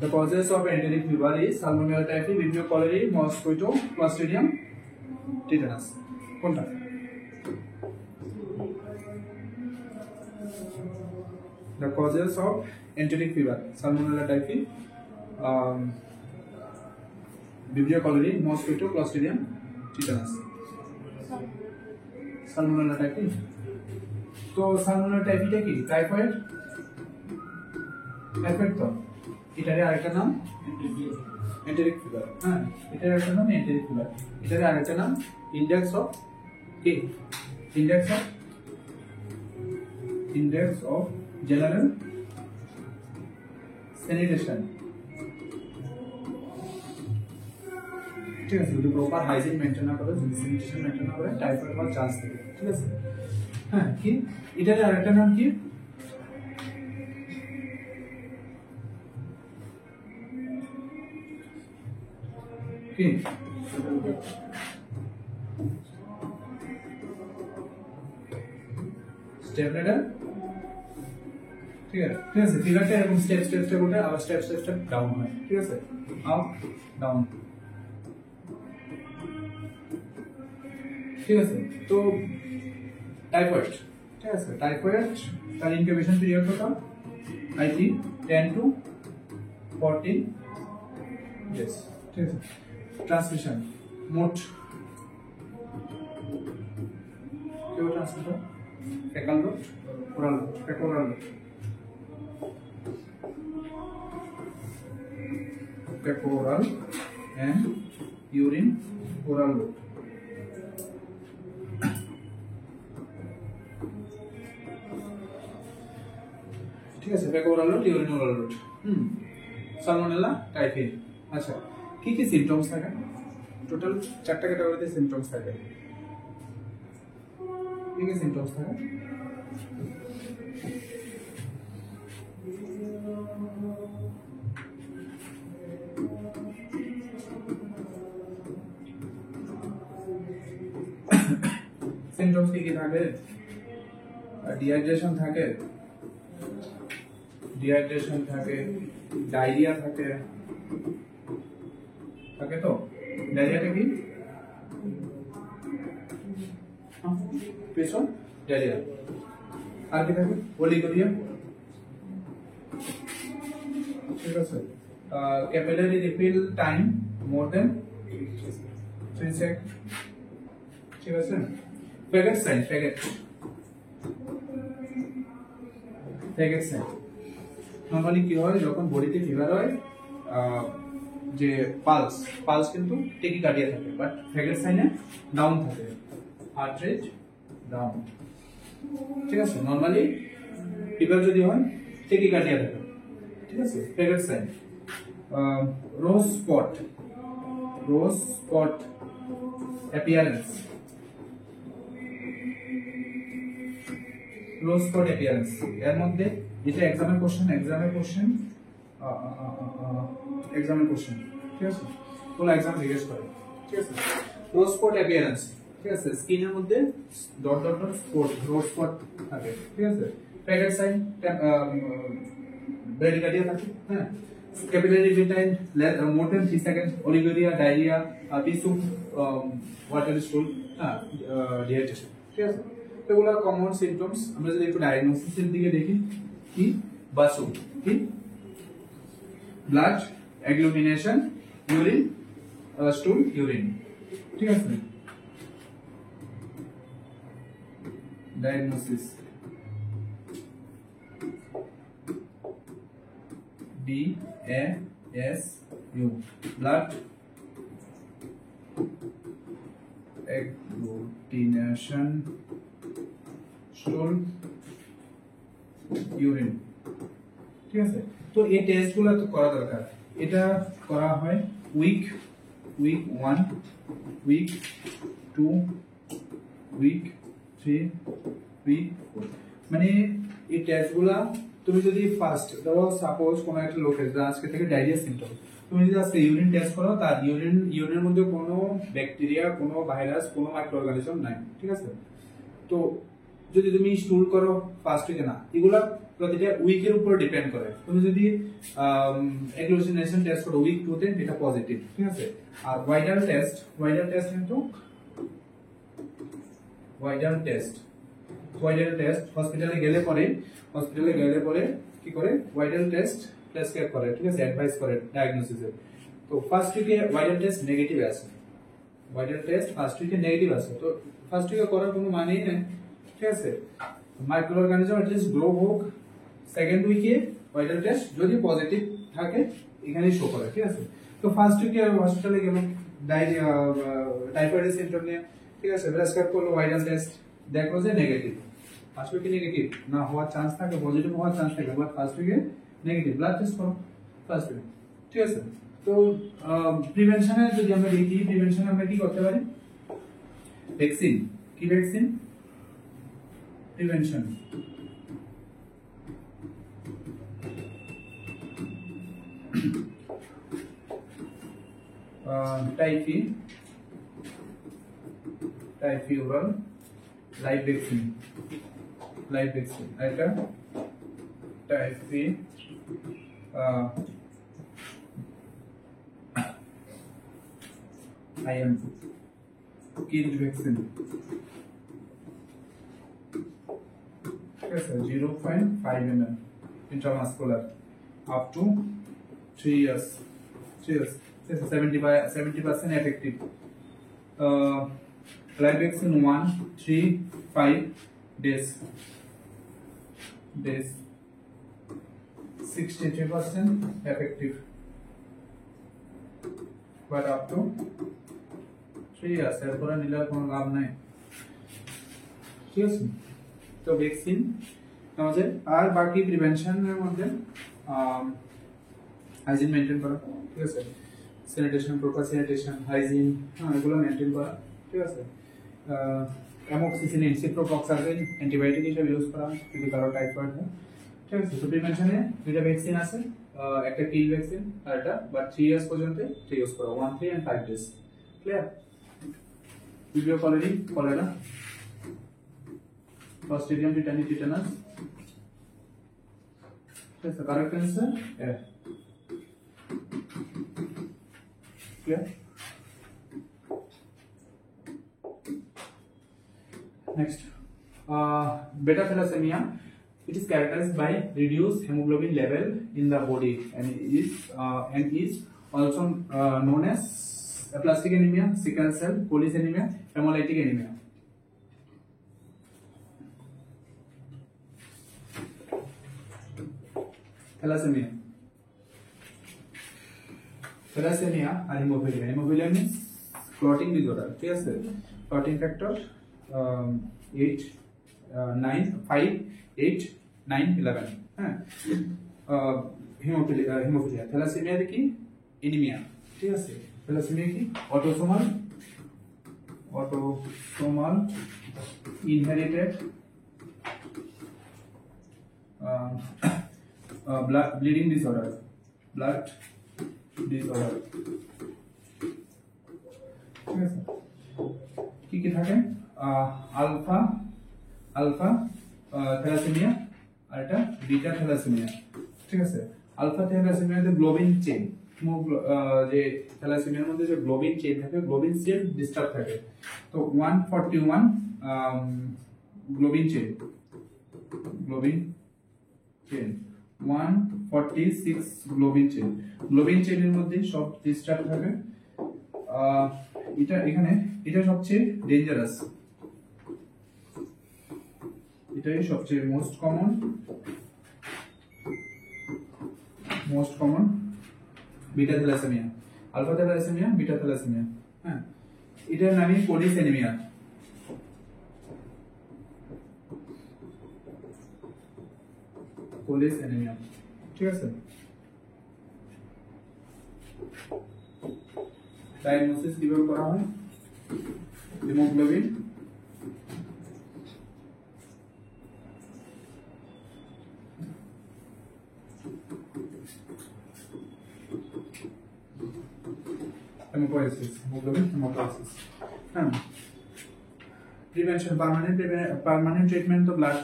the causes of enteric fever is salmonella typhi vibrio cholerae mosquito clostridium tetanus কোনটা the causes of enteric fever salmonella typhi vibrio cholerae mosquito clostridium tetanus salmonella typhi তো salmonella typhi টা কি typhoid typhoid তো এটার আরেকটা নাম enteric fever হ্যাঁ এটার আরেকটা নাম এন্টেরিক ফিভার এটার আরেকটা নাম ইন্ডেক্স অফ কি ইন্ডেক্স অফ জেনারেল স্যানিটেশন ঠিক আছে যদি প্রপার হাইজিন মেইনটেইন না করে যদি স্যানিটেশন মেইনটেইন না করে টাইফয়েড হওয়ার চান্স থাকে ঠিক আছে হ্যাঁ কি এটার আরেকটা নাম কি কি স্টেপ লেডার ঠিক আছে ফিগারটা এরকম স্টেপ ওঠে আবার স্টেপ ডাউন হয় ঠিক আছে আপ ডাউন ঠিক আছে তো টাইফয়েড ঠিক আছে টাইফয়েড তার ইনকিউবেশন পিরিয়ড কত আই থিংক 10 to 14 yes ঠিক আছে ট্রান্সমিশন মোট কেউ transmission faecal route oral route faeco oral route fecal and urine oral route ঠিক আছে fecal oral route urine oral route salmonella typhi আচ্ছা কি কি সিম্পটমস থাকে টোটাল 4টা ক্যাটাগরিতে সিম্পটমস থাকে কি কি সিম্পটমস থাকে সিম্পটমস কি কি থাকে ডিহাইড্রেশন থাকে ডায়রিয়া থাকে তো ডায়রিয়াটা কি পেছন ডায়রিয়া আর কি থাকে অলিগোরিয়া ঠিক আছে ক্যাপিলারি রিফিল টাইম মোর দেন 3 সেকেন্ড ঠিক আছে ফ্যাগেট সাইন ফ্যাগেট সাইন নরমালি কি হয় যখন বডিতে ফিভার হয় যে পালস কিন্তু টেকিকার্ডিয়া থাকে বাট ফ্যাগেট সাইনে ডাউন থাকে হার্ট রেট ডাউন ঠিক আছে নরমালি ফিভার যদি হয় টেকিকার্ডিয়া থাকে ঠিক আছে ফ্যাগেট সাইন রোজ স্পট অ্যাপিয়ারেন্স এর মধ্যে এটা এক্সামের কোশ্চেন ঠিক আছে ফুল এক্সাম জিজ্ঞেস করে ঠিক আছে রোজ স্পট অ্যাপিয়ারেন্স ঠিক আছে স্কিনের মধ্যে ডট স্পট রোজ স্পট থাকে ঠিক আছে ফ্যাগেট সাইন ব্রেডিকার্ডিয়া থাকে হ্যাঁ capillary রিটাইন more than 3 seconds oliguria diarrhea tissue water stool dehydration ঠিক আছে এগুলো কমন সিম্পটমস আমরা যদি একটু ডায়াগনোসিসের দিকে দেখি কি বাসু কি ব্লাড অ্যাগ্লুটিনেশন ইউরিন স্টুল ইউরিন ঠিক আছে diagnosis BASU blood agglutination stool urine ঠিক আছে তো এই টেস্টগুলো তো করা দরকার এটা করা হয় উইক 1 উইক 2 উইক 3 উইক 4 মানে এই টেস্টগুলো তুমি যদি ফার্স্ট ধরো সাপোজ কোনো একটা লোকের আজকে থেকে ডায়রিয়া সিম্পটম তুমি যদি আজকে ইউরিন টেস্ট করো তার ইউরিনের মধ্যে কোনো ব্যাকটেরিয়া কোনো ভাইরাস কোনো মাইক্রো অর্গানিজম নাই ঠিক আছে তো যদি তুমি স্টুল করো ফার্স্ট উইকে না এগুলা প্রতিটা উইকের উপর ডিপেন্ড করে তুমি যদি এগ্লুটিনেশন টেস্ট করো উইক 2 তে এটা পজিটিভ ঠিক আছে আর ভাইরাল টেস্ট কিন্তু ভাইরাল টেস্ট হসপিটালে গেলে পরে কি করে ভাইরাল টেস্ট প্রেসক্রাইব করে ঠিক আছে অ্যাডভাইস করে ডায়াগনোসিসে তো ফার্স্ট উইকে ভাইরাল টেস্ট নেগেটিভ আছে তো ফার্স্ট উইকে করার কোনো মানেই নেই ঠিক আছে micro organism at least grow হোক সেকেন্ড উইকে ভাইরাল টেস্ট যদি পজিটিভ থাকে এখানেই শো করে ঠিক আছে তো ফার্স্ট উইকে হসপিটালে গেলাম ডায়রিয়া টাইফয়েড সিম্পটম নিয়ে ঠিক আছে প্রেসক্রাইব করলো ভাইরাল টেস্ট দেখলো যে নেগেটিভ ফার্স্ট উইকে নেগেটিভ না হওয়ার চান্স থাকে পজিটিভ হওয়ার চান্স থাকে বাট ফার্স্ট উইকে নেগেটিভ ব্লাড টেস্ট করো ফার্স্ট উইকে ঠিক আছে তো প্রিভেনশনে যদি আমরা দেখি প্রিভেনশনে আমরা কি করতে পারি vaccine prevention typhi oral live vaccine এটা typhi IM kill vaccine yes 0.5 ml intramuscular up to 3 years yes 70% effective live vaccine 1-3-5 days 63% effective but up to 3 years এরপরে নিলে কোনো লাভ নাই ঠিক আছে তো ভ্যাকসিন আমাদের আর বাকি প্রিভেনশনের মধ্যে হাইজিন মেইনটেইন করা ঠিক আছে স্যানিটেশন প্রপার স্যানিটেশন হাইজিন এগুলো মেইনটেইন করা ঠিক আছে অ্যামোক্সিসিলিন সিপ্রোফ্লক্সাসিন অ্যান্টিবায়োটিক হিসেবে ইউজ করা যদি কারো টাইফয়েড হয় ঠিক আছে তো প্রিভেনশনে দুইটা ভ্যাকসিন আছে একটা কিল ভ্যাকসিন আর এটা বাট 3 ইয়ার্স পর্যন্ত ইউজ করা 1 3 and 5 days clear video cholera Clostridium tetani tetanus yes the correct answer yeah clear next beta thalassemia it is characterized by reduced hemoglobin level in the body and is also known as aplastic anemia sickle cell polycythemia hemolytic anemia thalassemia and hemophilia means clotting disorder ঠিক আছে clotting factor 8 9 5 8 9 11 হ্যাঁ haemophilia thalassaemia কি anaemia ঠিক আছে thalassaemia কি autosomal inherited bleeding disorder ঠিক আছে কি থাকে আলফা থ্যালাসেমিয়া আর এটা বিটা থ্যালাসেমিয়া ঠিক আছে আলফা থ্যালাসেমিয়াতে গ্লোবিন চেইন যে থ্যালাসেমিয়ার মধ্যে যে গ্লোবিন চেইন থাকে গ্লোবিন চেইন ডিস্টার্ব থাকে তো 141 গ্লোবিন চেইন 146 গ্লোবিন চেইনের মধ্যে সব ডিস্টার্ব থাকে এটা সবচেয়ে ডেঞ্জারাস এটাই সবচেয়ে most common most common beta thalassaemia, alpha thalassaemia, beta thalassaemia. হ্যাঁ, এটার নামই পলিসেমিয়া। পলিসেমিয়া, ঠিক আছে। ডায়াগনোসিস কিভাবে করা হয়? Haemoglobin haemopoiesis, haemoglobin haemopoiesis. হ্যাঁ, প্রিভেনশন, পার্মানেন্ট ট্রিটমেন্ট তো ব্লাড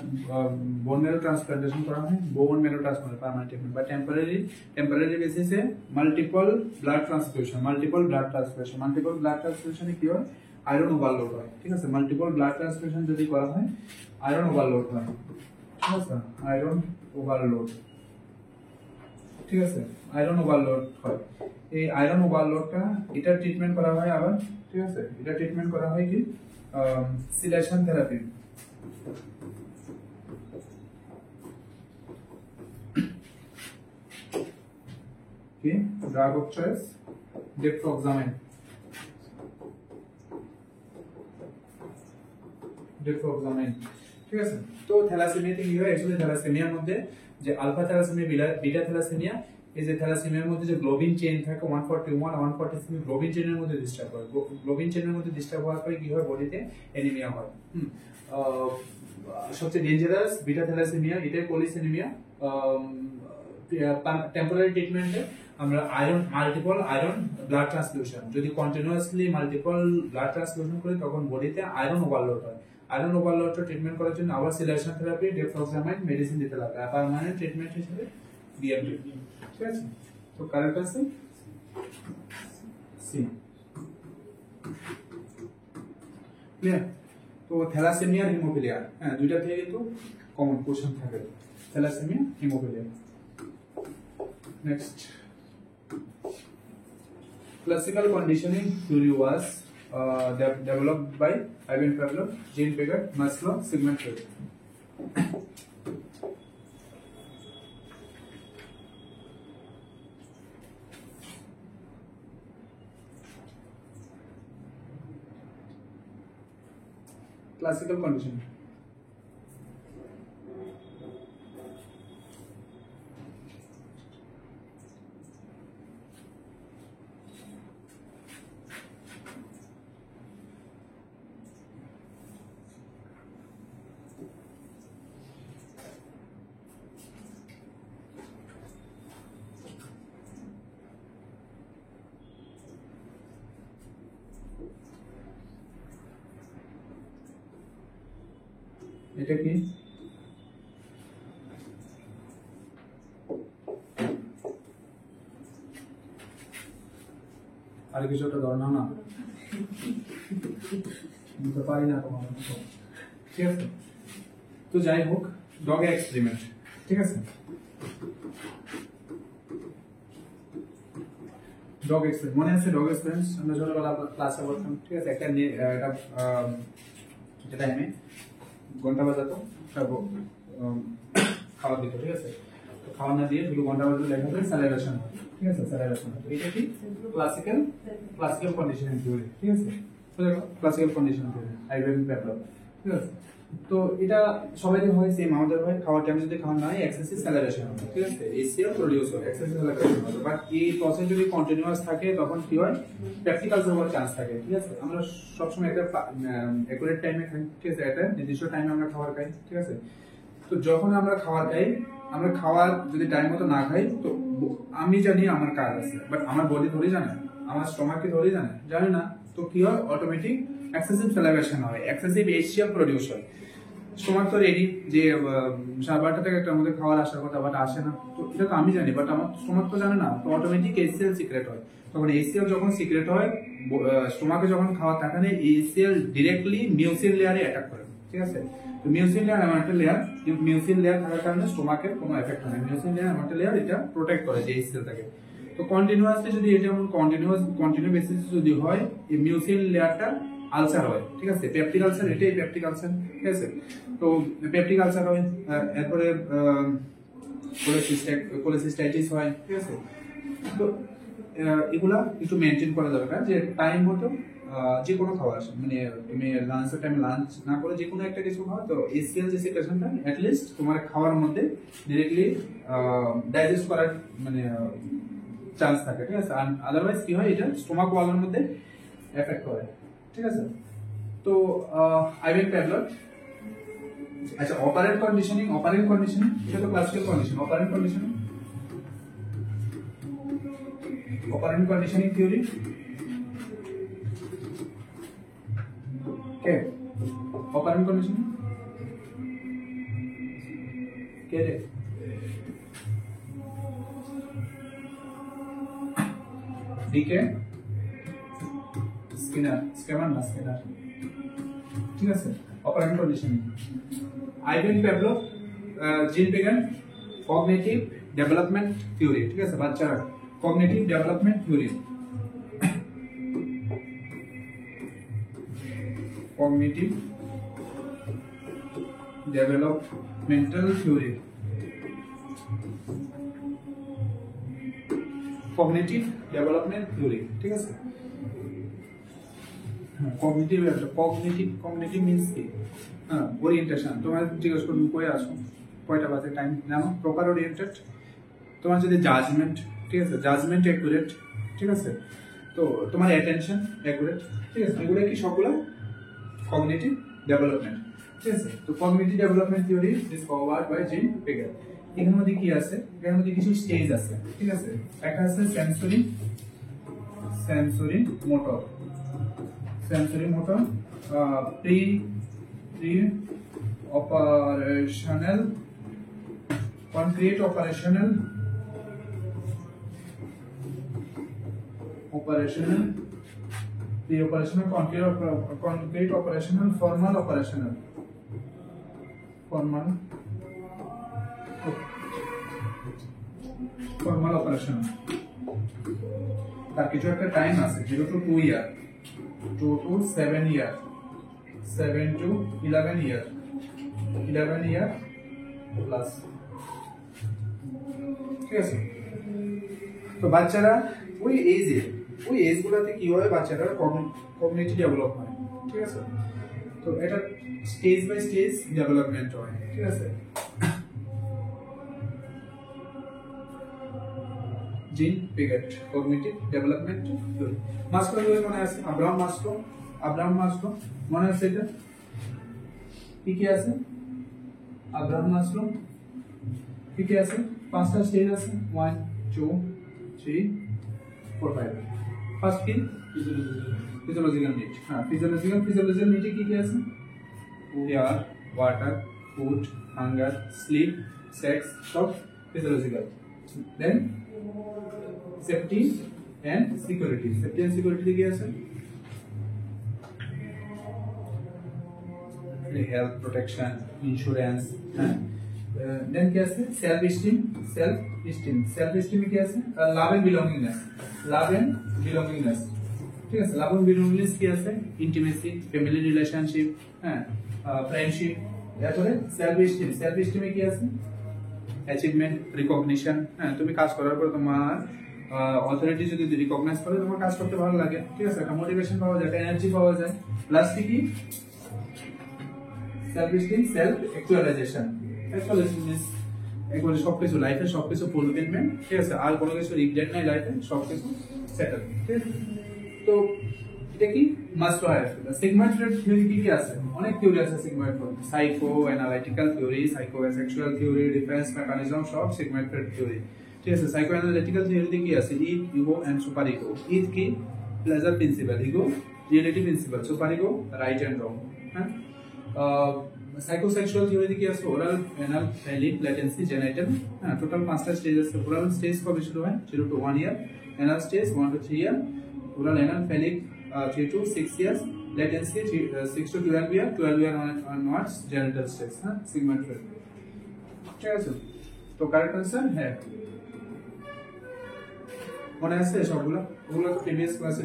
বোন ম্যারো ট্রান্সপ্লান্টেশন করা হয়, bone marrow transplant permanent treatment, বা টেম্পোরারি বেসিসে মাল্টিপল ব্লাড ট্রান্সফিউশনে কি হয়? আয়রন ওভারলোড হয়, ঠিক আছে। মাল্টিপল ব্লাড ট্রান্সফিউশন যদি করা হয় আয়রন ওভারলোড হয়, ঠিক আছে। আয়রন ওভারলোড, ঠিক আছে, আয়রন ওভারলোড হয়। এই আয়রন ওভারলোডটা এটা ট্রিটমেন্ট করা হয় আবার, ঠিক আছে। এটা ট্রিটমেন্ট করা হয় কি সিলেকশন থেরাপি, কি ড্রাগ অফ চয়েস ডেক্সট্রোক্সামাইন, ঠিক আছে। তো থ্যালাসেমিয়াতে কি হয়? অ্যাকচুয়ালি থ্যালাসেমিয়ার মধ্যে যে আলফা থ্যালাসেমিয়া, বিটা থ্যালাসেমিয়া, এই যে থ্যালাসেমিয়ার মধ্যে যে গ্লোবিন চেইন থাকে 141 143 গ্লোবিন চেইনের মধ্যে ডিস্টার্ব হয়। গ্লোবিন চেইনের মধ্যে ডিস্টার্ব হওয়ার পরে কি হয়? বডিতে অ্যানিমিয়া হয়। সবচেয়ে ডেঞ্জারাস বিটা থ্যালাসেমিয়া, এটাই পলিসেমিয়া। টেম্পোরারি ট্রিটমেন্টে আমরা মাল্টিপল আয়রন ব্লাড ট্রান্সফিউশন, যদি কন্টিনিউয়াসলি মাল্টিপল ব্লাড ট্রান্সফিউশন করি তখন বডিতে আয়রন ওভারলোড হয়। আয়রন ওভারলোডটা ট্রিটমেন্ট করার জন্য আবার সিলেকশন থেরাপি, ডেক্সট্রোক্সামাইন মেডিসিন দিতে লাগে। আর পার্মানেন্ট ট্রিটমেন্ট হিসেবে বিএমপি, ঠিক আছে। তো কারেক্ট আছে সি, ক্লিয়ার। তো থ্যালাসেমিয়া, হিমোফিলিয়া, হ্যাঁ, দুইটা থেকে কিন্তু কমন কোশ্চেন থাকে, thalassaemia, haemophilia. Next, classical conditioning theory was developed by Ivan Pavlov, Jean Piaget, Maslow, Sigmund Freud. Classical conditioning, এটা কি? আর কিছু একটা ধরনা না, বুঝতে পারি না তোমার, ঠিক আছে। তো যাই হোক, ডগ এক্সপেরিমেন্ট, ঠিক আছে। ডগ এক্সপেরিমেন্ট মনে আছে? ডগ এক্সপেরিমেন্ট আমরা ছোটবেলা ক্লাসে পড়তাম, ঠিক আছে। একটা টাইমে ঘন্টা বাজাতো, খাবার দিত, ঠিক আছে। তো খাবার না দিয়ে শুধু ঘন্টা বাজাতে দেখা যায় স্যালাইভেশন হয়, ঠিক আছে। স্যালাইভেশন হয়, এটা কি ক্লাসিক্যাল কন্ডিশনিং থিওরি, ঠিক আছে। তো দেখো ক্লাসিক্যাল কন্ডিশনিং থিওরি, আইভেন প্যাভলভ, ঠিক আছে। তো এটা সবাইকে হয়, সেম আমাদের হয়। খাওয়ার টাইমে যদি খাওয়া না হয় এক্সেসিভ স্যালাইভেশন হবে, ঠিক আছে। এসিএল প্রোডিউস হয়, এক্সেসিভ স্যালাইভেশন হবে। বাট এই প্রসেস যদি কন্টিনিউয়াস থাকে তখন কি হয়? প্র্যাকটিক্যাল হওয়ার চান্স থাকে, ঠিক আছে। আমরা সবসময় একটা একুরেট টাইমে খাই, ঠিক আছে। একটা নির্দিষ্ট টাইমে আমরা খাবার খাই, ঠিক আছে। তো যখন আমরা খাবার খাই, আমরা খাবার যদি টাইম মতো না খাই, তো আমি জানি আমার কাজ আছে, বাট আমার বডি থোড়ি জানে, আমার স্টমাক কি থোড়ি জানে না। তো কি হয়? অটোমেটিক এক্সেসিভ স্যালাইভেশন হয়, এক্সেসিভ এইচসিএল প্রোডিউস হয়। স্টমাক তো রেডি যে 12:30 থেকে একটা আমাদের খাবার আসার কথা, বাট আসে না। তো এটা তো আমি জানি, বাট আমার স্টমাক তো জানে না। তো অটোমেটিক এইচসিএল সিক্রেট হয়। তখন এইচসিএল যখন সিক্রেট হয়, স্টমাকে যখন খাবার থাকে না, এইচসিএল ডিরেক্টলি মিউসিন লেয়ারে অ্যাটাক করে, ঠিক আছে। তো মিউসিন লেয়ার এমন একটা লেয়ার, মিউসিন লেয়ার থাকার কারণে স্টমাকের কোনো এফেক্ট হয় না। মিউসিন লেয়ার এমন একটা লেয়ার, এটা প্রোটেক্ট করে যে এইচসিএলটাকে। তো কন্টিনিউয়াসলি যদি এটা কন্টিনিউ বেসিসে যদি হয়, এই মিউসিন লেয়ারটা আলসার হয়, ঠিক আছে। পেপটিক আলসার, এটাই পেপটিক আলসার, ঠিক আছে। তো পেপটিক আলসার হয়, এরপরে কোলেসিস্টাইটিস হয়, ঠিক আছে। তো এগুলা একটু মেনটেন করা দরকার, যে টাইম মতো যে কোনো খাবার, মানে তুমি লাঞ্চের টাইমে লাঞ্চ না করে যে কোনো একটা কিছু খাও, তো এসিএল যে সিচুয়েশনটা অ্যাটলিস্ট তোমার খাওয়ার মধ্যে ডিরেক্টলি ডাইজেস্ট করার মানে চান্স থাকে, ঠিক আছে। আর আদারওয়াইজ কি হয়, এটা স্টোমাক ওয়ালের মধ্যে এফেক্ট করে, ঠিক আছে। তো আইভেন প্যাভলভ, আচ্ছা অপারেন্ট কন্ডিশনিং এটা তো classical condition. Operant conditioning theory কে অপারেন্ট কন্ডিশনিং কে রে ডিকে স্কিনার ঠিক আছে। অপারেন্ট কন্ডিশনিং আইভেন প্যাভলভ, জিন পেগান কগনিটিভ ডেভেলপমেন্ট থিওরি, ঠিক আছে। বাচ্চারা cognitive development theory, cognitive developmental theory, cognitive development theory, ঠিক আছে। কগনিটিভ মিন্স কি? ওরিয়েন্টেশন। তোমার জিজ্ঞেস করবো কই আসো, কয়টা বাজে, টাইম জানো? প্রপার ওরিয়েন্টেড, তোমার যদি জাজমেন্ট, ঠিক আছে, জাজমেন্ট অ্যাকুরেট, ঠিক আছে। তো তোমার অ্যাটেনশন অ্যাকুরেট, ঠিক আছে। এগুলো কি সবগুলো কগনিটিভ ডেভেলপমেন্ট, ঠিক আছে। তো cognitive development theory is covered by Jean Piaget. এখানের মধ্যে কি আছে? এর মধ্যে কিছু স্টেজ আছে, ঠিক আছে। একটা আছে sensory motor, pre operational, concrete operational, pre-operational, concrete operational, formal operational, তার কিছু একটা টাইম আছে, 0 to 2 year, 2 to 7 year, 7 to 11 year, 11 year plus, ঠিক আছে। তো বাচ্চারা ওই এজ গুলাতে কি হয়, বাচ্চারা কগনিটিভ ডেভেলপ হয়, ঠিক আছে। তো এটা স্টেজ বাই স্টেজ ডেভেলপমেন্ট হয়, ঠিক আছে। জিন পেগেট কগনিটিভ ডেভেলপমেন্ট থিওরি। মাস্লো মনে আছে? আব্রাহাম মাস্লো মনে আছে? এটা কি আছে? আব্রাহাম মাস্লো কি আছে? 5টা স্টেজ আছে, 1 2 3 4 5। ফার্স্ট কি? Physiological need. হ্যাঁ, ফিজিওলজিক্যাল নিডে কি আছে? Air, water, food, hunger, sleep, sex, সব physiological. Then safety and security কি আছে? হেলথ প্রোটেকশন, ইন্স্যুরেন্স, হ্যাঁ। দেন কি আছে? সেলফ এস্টিম কি আছে? লাভ এন্ড বিলঙ্গিংনেস, ঠিক আছে। লাভ এন্ড বিলঙ্গিংনেস কি আছে? ইন্টিমেসি, ফ্যামিলি রিলেশনশিপ, হ্যাঁ, ফ্রেন্ডশিপ। তারপরে সেলফ এস্টিমে কি আছে? অ্যাচিভমেন্ট, রিকগনিশন, হ্যাঁ, তুমি কাজ করার পর তোমার অথরিটি যদি রিকগনাইজ করে, তোমার কাজ করতে ভালো লাগে, ঠিক আছে। একটা মোটিভেশন পাওয়া যায়, একটা এনার্জি পাওয়া যায়। প্লাস কি? Self esteem, self actualisation means একবারে সবকিছু লাইফে সবকিছু ফুলফিলমেন্ট, ঠিক আছে। আর কোনো কিছু রিগ্রেট নাই লাইফে, সবকিছু সেটেল, ঠিক আছে। তো এটা কি must have. Sigmund Freud theory কি আছে? অনেক থিওরি আছে Sigmund Freud, psycho analytical theory, psycho sexual theory, defence mechanism, সব সিগমন্ড ফ্রয়েড থিওরি, ঠিক আছে। সাইকো অ্যানালিটিক্যাল থিওরিতে কি আছে? Ego and super ego. কি? Pleasure principle, ego reality principle, super ego right and wrong, হ্যাঁ। সাইকোসেক্সুয়াল থিওরিতে কি আছে? Oral, anal, phallic, latency, genital, হ্যাঁ। টোটাল 5টা স্টেজ আছে। ওরাল স্টেজ কবে শুরু হয়? 0 to 1 year, anal stage 1 to 3 year, oral anal phallic 3 to 6 years, latency 6 to 12 year, 12 year onwards genital stage, হ্যাঁ। সিগমন্ড ফ্রয়েড, ঠিক আছে। তো কারেক্ট আনসার হ্যাঁ, মনে আছে সবগুলো? ওগুলো তো প্রিভিয়াস ক্লাসে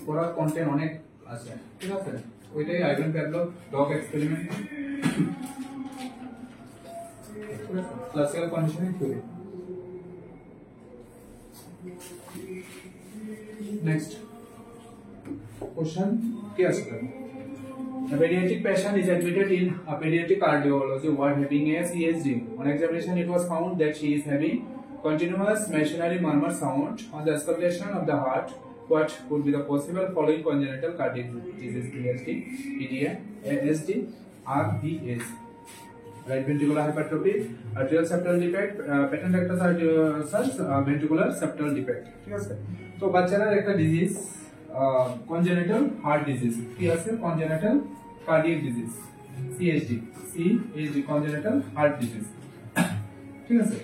পড়ার কন্টেন্ট অনেক আছে, ঠিক আছে। ওইটাই Ivan Pavlov dog experiment classical conditioning theory. Next question क्या है? A pediatric patient is admitted in a pediatric cardiology ward having a CSD. On examination, it was found that she is having continuous machinery murmur sound on the escalation of the heart. What could be the possible following congenital cardiac disease? PSD, PDA, ASD, RVS. Right ventricular hypertrophy, atrial septal defect, patent ductus arteriosus, ventricular septal defect. ঠিক আছে? তো বাচ্চাদের একটা disease congenital heart disease কি আছে? Congenital cardiac disease, CHD, congenital heart disease. ঠিক আছে?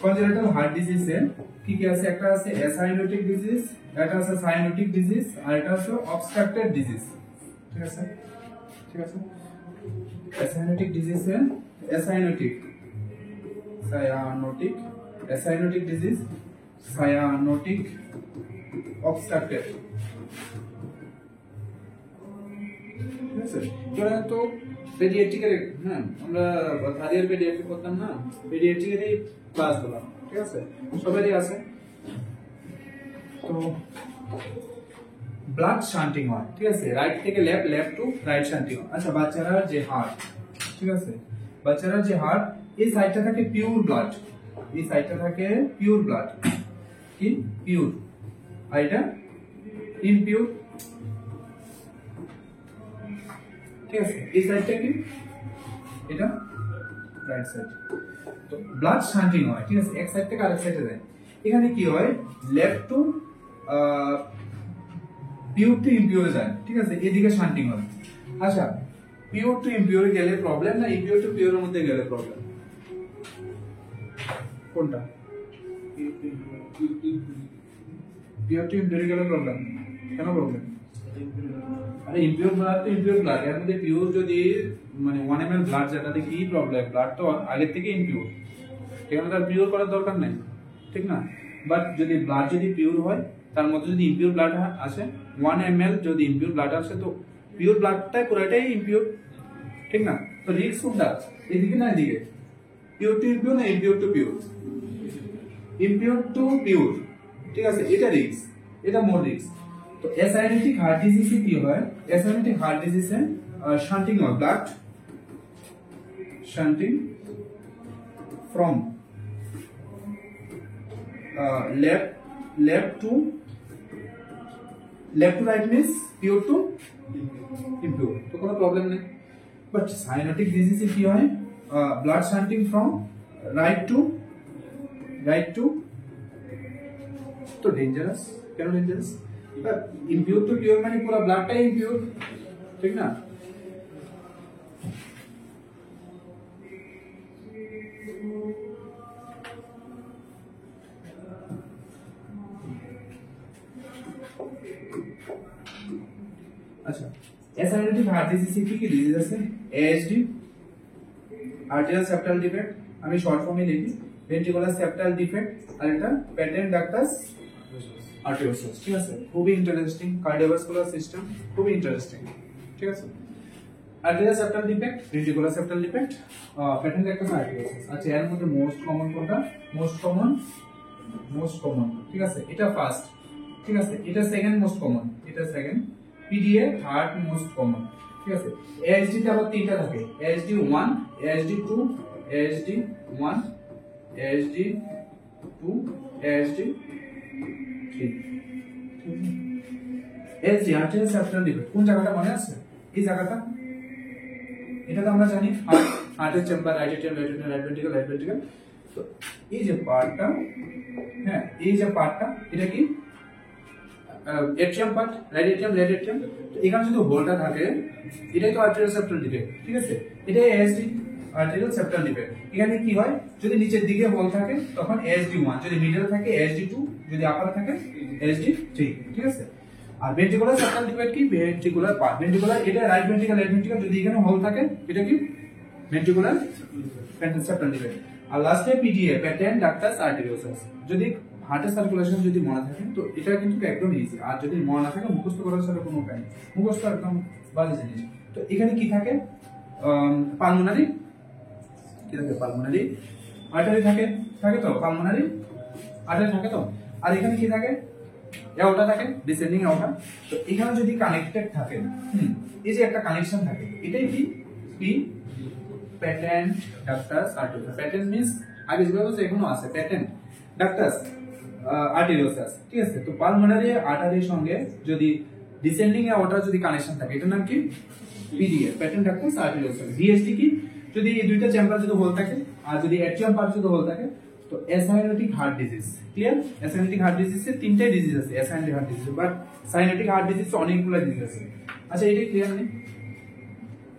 Congenital heart ডিজিজে কি কি আছে? একটা আছে অ্যাসাইনোটিক ডিজিজ, একটা আছে সায়ানোটিক ডিজিজ, আর এটা আছে অবস্ট্রাক্টেড ডিজিজ। ঠিক আছে? ঠিক আছে? অ্যাসাইনোটিক ডিজিজে cyanotic disease, cyanotic obstructed। ঠিক আছে? এটা তো পেডিয়াট্রিকের, হ্যাঁ আমরা থার্ড ইয়ার পেডিয়াট্রিক করতাম না, পেডিয়াট্রিকেরই ক্লাস গুলো। ঠিক আছে? সবারই আছে। তো ব্লাড শান্টিং হয়। ঠিক আছে? রাইট থেকে left, left to right shunting হয়। আচ্ছা, বাচ্চারা যে হার্ট, ঠিক আছে, বাচ্চারা যে হার্ট, এই সাইডটা থাকে পিওর ব্লাড, এই সাইডটা থাকে পিওর ব্লাড, কি পিওর, আর এটা ইমপিওর। ঠিক আছে? এই সাইডটা কি, এটা রাইট সাইড। তো ব্লাড শান্টিং হয়। ঠিক আছে? এক সাইড থেকে আরেক সাইডে যায়। এখানে কি হয়? Left to pure to impure যায়। ঠিক আছে? এদিকে শান্টিং হয়। আচ্ছা, পিওর টু ইমপিওর গেলে প্রবলেম না ইমপিওর টু পিওরের মধ্যে গেলে প্রবলেম? কোনটা? পিওর টু ইমপিওর গেলে প্রবলেম। কেন প্রবলেম? আরে ইমপিওর ব্লাড তো ইমপিওর ব্লাড, এর মধ্যে পিওর যদি মানে 1 ml ব্লাড, যেটাতে কি প্রবলেম? ব্লাড তো আগের থেকে ইমপিওর, এখানে তার পিওর করার দরকার নেই। ঠিক না? বাট যদি ব্লাড যদি পিওর হয়, তার মধ্যে যদি ইমপিওর ব্লাড আসে, 1 ml যদি ইমপিওর ব্লাড আসে, তো পিওর ব্লাডটাই পুরোটাই ইমপিওর। ঠিক না? তো রিস্ক কোনটা? এদিকে না এদিকে? পিওর টু ইমপিওর না impure to pure? Impure to pure. ঠিক আছে? এটা রিস্ক, এটা মোর রিস্ক। তো অ্যাসাইনোটিক হার্ট ডিজিজে কি হয়? অ্যাসাইনোটিক হার্ট ডিজিজে শান্টিং হয়, blood shunting from left to right means pure to impure, তো কোনো প্রবলেম নেই। বাট সাইনোটিক ডিজিজে কি হয়? Blood shunting from right two, তো ডেঞ্জারাস। কেন ডেঞ্জারাস? ইমপিওর টু পিওর মানে পুরো ব্লাডটাই ইমপিওর। ঠিক না? আচ্ছা, অ্যাসাইনোটিক হার্ট ডিজিজে কি কি ডিজিজ আছে? ASD, আর্টেরিয়াল সেপ্টাল ডিফেক্ট, আমি শর্ট ফর্মে লিখি, ভেন্ট্রিকুলার সেপ্টাল ডিফেক্ট, আর এটা প্যাটেন্ট ডাক্টাস আর্টেরিওসাস। ঠিক আছে? খুবই ইন্টারেস্টিং, কার্ডিওভাস্কুলার সিস্টেম খুবই ইন্টারেস্টিং। ঠিক আছে? Arterial septal defect, ventricular septal defect, patent ductus arteriosus. আচ্ছা, এর মধ্যে মোস্ট কমন কোনটা? Most common. ঠিক আছে? এটা ফার্স্ট। ঠিক আছে? এটা সেকেন্ড মোস্ট কমন, এটা second. PDA third most common. ঠিক আছে? ASD তে আবার তিনটা থাকে, ASD 1, ASD 2, ASD 1, ASD 2, ASD 3। ASD arterial septal defect কোন জায়গাটা মনে আছে? এই জায়গাটা, এটা তো আমরা জানি হার্টের chamber, right ATM, right ventricle. তো এই যে পার্টটা, হ্যাঁ এই যে পার্টটা, এটা কি ATM part, right ATM, left ATM. তো এখানে যদি হোলটা থাকে, এটাই তো আর্টেরিয়াল সেপ্টাল ডিফেক্ট। ঠিক আছে? এটাই ASD আর্টেরিয়াল সেপ্টাল ডিফেক্ট। এখানে কি হয়? যদি নিচের দিকে হোল থাকে তখন ASD 1, যদি মিডলে থাকে ASD 2, যদি আপারে থাকে ASD 3। ঠিক আছে? আর ভেন্ট্রিকুলার সেপ্টাল ডিফেক্ট কি? ভেন্ট্রিকুলার পার্ট, ভেন্ট্রিকুলার, এটা রাইট ভেন্ট্রিকল, লেফট ভেন্ট্রিকল, যদি এখানে হোল থাকে এটা কি? Ventricular septal defect. আর লাস্টে PDA, প্যাটেন্ট ডাক্টাস আর্টেরিওসাস। যদি হার্টের সার্কুলেশন যদি মনে থাকে, তো এটা কিন্তু একদম ইজি। আর যদি মনে না থাকে, মুখস্থ করার সাথে কোনো উপায় নেই, মুখস্থ একদম বাজে জিনিস। তো এখানে কি থাকে? পালমোনারি কি থাকে, পালমোনারি আর্টারি থাকে, তো পালমোনারি আর্টারি থাকে তো। আর এখানে কি থাকে, এওটা থাকে, ডিসেন্ডিং এওটা। তো এখানে যদি কানেক্টেড থাকে, এই যে একটা কানেকশন থাকে, এটাই কি P patent ductus arteriosus. Patent means আগে যেভাবে এখনো আছে প্যাটেন্ট ডাক্টাস আর্টেরিওসাস, ঠিক আছে। তো পালমোনারি আর্টারির সঙ্গে যদি ডিসেন্ডিং এওটা যদি কানেকশন থাকে, এটার নাম কি PDA, patent ductus arteriosus. DST কি, যদি এই দুইটা চেম্বার যদি হোল থাকে আর যদি অ্যাট্রিয়াম পার্ট যদি হোল থাকে, তো acyanotic heart disease. Clear? Acyanotic heart ডিজিজে তিনটাই ডিজিজ আছে, acyanotic heart disease, but cyanotic heart disease অনেকগুলো ডিজিজ আছে। আচ্ছা, এটাই ক্লিয়ার নেই?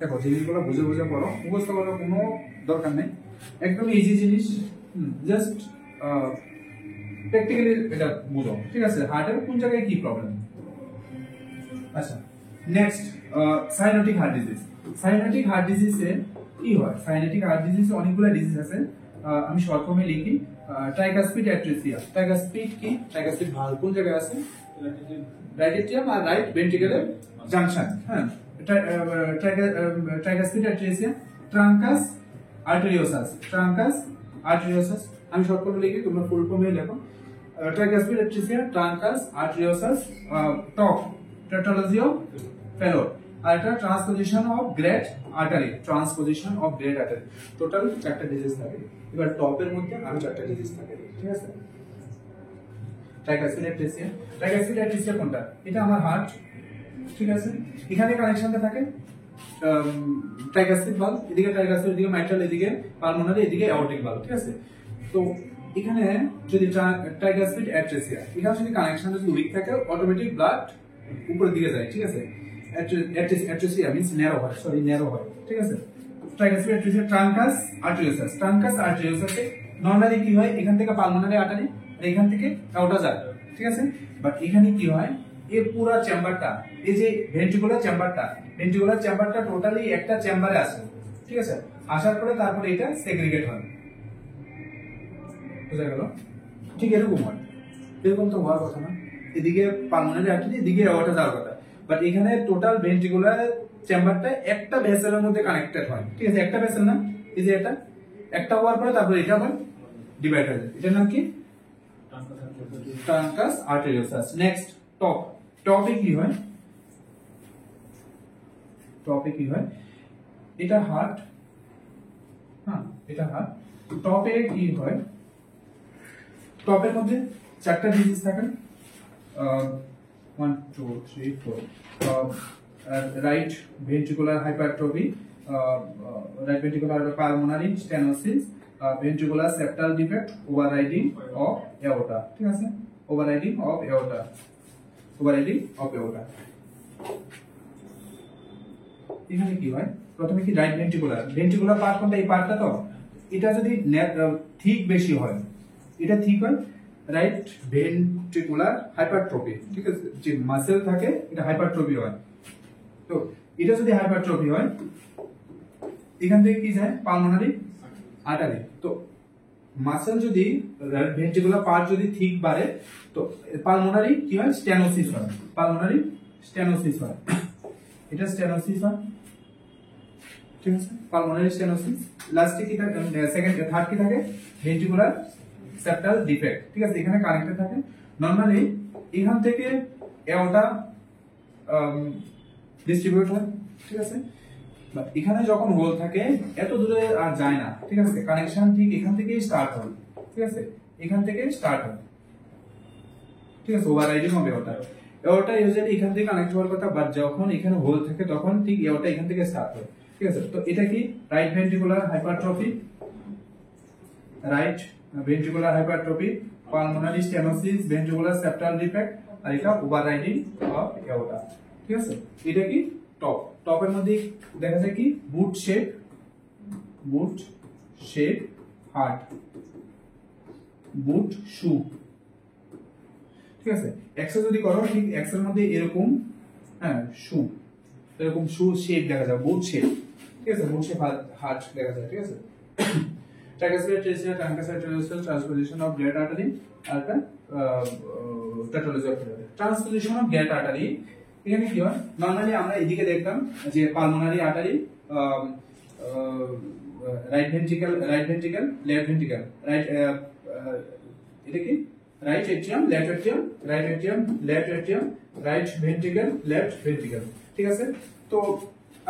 দেখো জিনিসগুলো বুঝে বুঝে পড়ো, মুখস্থ করার কোনো দরকার নেই, একদম ইজি জিনিস, জাস্ট প্র্যাকটিক্যালি এটা বুঝো, ঠিক আছে। হার্টের কোন জায়গায় কি প্রবলেম। আচ্ছা, next cyanotic heart disease. Cyanotic heart ডিজিজে কি হয়, সাইনোটিক হার্ট ডিজিজে অনেকগুলো ডিজিজ আছে, আমি শর্ট ফর্মে লিখি। ট্রাইকাসপিড অ্যাট্রিসিয়া। ট্রাইকাসপিড কি, ট্রাইকাসপিড ভালভ কোন জায়গায় আছে, রাইট এট্রিয়াম আর রাইট ভেন্ট্রিকুলার জাংশন। হ্যাঁ, tricuspid atresia, truncus arteriosus, ট্রাঙ্কাস arteriosus. আমি শর্ট ফর্মে লিখি, তোমরা ফুল ফর্মে লেখো। Tricuspid atresia, truncus arteriosus, top টেট্রালজি of ফেলোর, আর এটা transposition of great artery, transposition of great artery. Total 4টা ডিজিজ থাকে। এবার টপের মধ্যে আরো 4টা ডিজিজ থাকে, ঠিক আছে। ট্রাইকাসপিড অ্যাট্রিসিয়া, ট্রাইকাসপিড অ্যাট্রিসিয়া কোনটা, এটা আমার হার্ট, ঠিক আছে। এখানে কানেকশনটা থাকে ট্রাইকাসপিড ভালভ, এদিকে ট্রাইকাসপিড, এদিকে মাইট্রাল, এদিকে পালমোনারি, এদিকে অ্যাওর্টিক ভালভ, ঠিক আছে। তো এখানে যদি ট্রাইকাসপিড অ্যাট্রিসিয়া, এখানে যদি কানেকশনটা যদি উইক থাকে, অটোমেটিক ব্লাড উপরের দিকে যায়, ঠিক আছে। অ্যাট্রিসিয়া মিন্স ন্যারো হয়, সরি ন্যারো হয়, ঠিক আছে। Tricuspid atresia, truncus arteriosus, ট্রাঙ্কাস আর্টেরিওসাসে normally কি হয়, এখান থেকে পালমোনারি আর্টারি আর এখান থেকে অ্যাওর্টা যায়, ঠিক আছে। বাট এখানে কি হয়, এই পুরো চেম্বারটা, এই যে ভেন্ট্রিকুলার চেম্বারটা টোটালি একটা চেম্বারে আসে, ঠিক আছে। আসার পরে তারপরে এটা সেগ্রিগেট হয়, বুঝা গেল? ঠিক এরকম হয়, এরকম তো হওয়ার কথা না। এদিকে পালমোনারি আর্টারি, এদিকে অ্যাওর্টা যাওয়ার কথা, বাট এখানে টোটাল ভেন্ট্রিকুলার চেম্বারটা একটা ভেসেলের মধ্যে কানেক্টেড হয়, ঠিক আছে। একটা ভেসেল না, এই যে এটা একটা হওয়ার পরে তারপরে এটা আবার ডিভাইড হয়ে যায়, এটার নাম কি ট্রাঙ্কাস আর্টেরিওসাস। নেক্সট টপ, টপে কি হয়, এটা হার্ট, হ্যাঁ এটা হার্ট। টপে কি হয়, টপের মধ্যে 4টা ডিজিজ থাকে, 1 2 3 4, right ventricular hypertrophy, right ventricular pulmonary stenosis, ventricular septal defect, overriding of এওর্টা, ঠিক আছে। Overriding of এওর্টা। এখানে কি হয়, প্রথমে কি রাইট ভেন্ট্রিকুলার পার্ট কোনটা, এই পার্টটা তো, এটা যদি ঠিক বেশি হয়, এটা ঠিক হয় রাইট ভেন্ট্রিকুলার হাইপারট্রফি, ঠিক আছে। যে মাসেল থাকে এটা হাইপারট্রফি হয়, তো এটা যদি হাইপারট্রফি হয়, এখান থেকে কি যায় পালমোনারি আর্টারি। তো মাসেল যদি ভেন্ট্রিকুলার পার্ট যদি ঠিক বাড়ে, তো পালমোনারি কি হয়, স্টেনোসিস হয়, পালমোনারি স্টেনোসিস হয়, এটা স্টেনোসিস হয়, ঠিক আছে। Pulmonary stenosis. লাস্টে কি থাকে, সেকেন্ড থার্ড কি থাকে, ভেন্ট্রিকুলার সেপ্টাল ডিফেক্ট, ঠিক আছে। এখানে কানেক্টেড থাকে। নরমালি এখান থেকে এওটা ডিস্ট্রিবিউট হয়, ঠিক আছে। বাট এখানে যখন হোল থাকে এত দূরে আর যায় না, ঠিক আছে। কানেকশন ঠিক এখান থেকেই স্টার্ট হয়, ঠিক আছে, এখান থেকে স্টার্ট হয়, ঠিক আছে। ওভাররাইডিং হবে এওটা ইউজুয়ালি এখান থেকে কানেক্ট হওয়ার কথা, বাট যখন এখানে হোল থাকে তখন ঠিক এওটা এখান থেকে স্টার্ট হয়, ঠিক আছে। তো এটা কি right ventricular hypertrophy, pulmonary stenosis, ventricular septal defect, আর এটা ওভাররাইডিং অফ এওটা, ঠিক আছে। এটা কি টপ। টপের মধ্যে দেখা যায় কি বুট শেপ হার্ট, বুট শু, ঠিক আছে। এক্স যদি করো, ঠিক এক্স এর মধ্যে এরকম, হ্যাঁ শু, এরকম শু শেপ দেখা যায়, বুট শেপ, ঠিক আছে। বুট শেপ হার্ট দেখা যায়, ঠিক আছে। Tricuspid atresia, truncus arteriosus, transposition of great artery, আর tetralogy of Fallot. Transposition of great artery, এখানে কি হয়, নরমালি আমরা এদিকে দেখলাম যে pulmonary artery right ventricle, left ventricle, right এটা কি right atrium, left atrium, right atrium, left atrium, right ventricle, left ventricle. ঠিক আছে, তো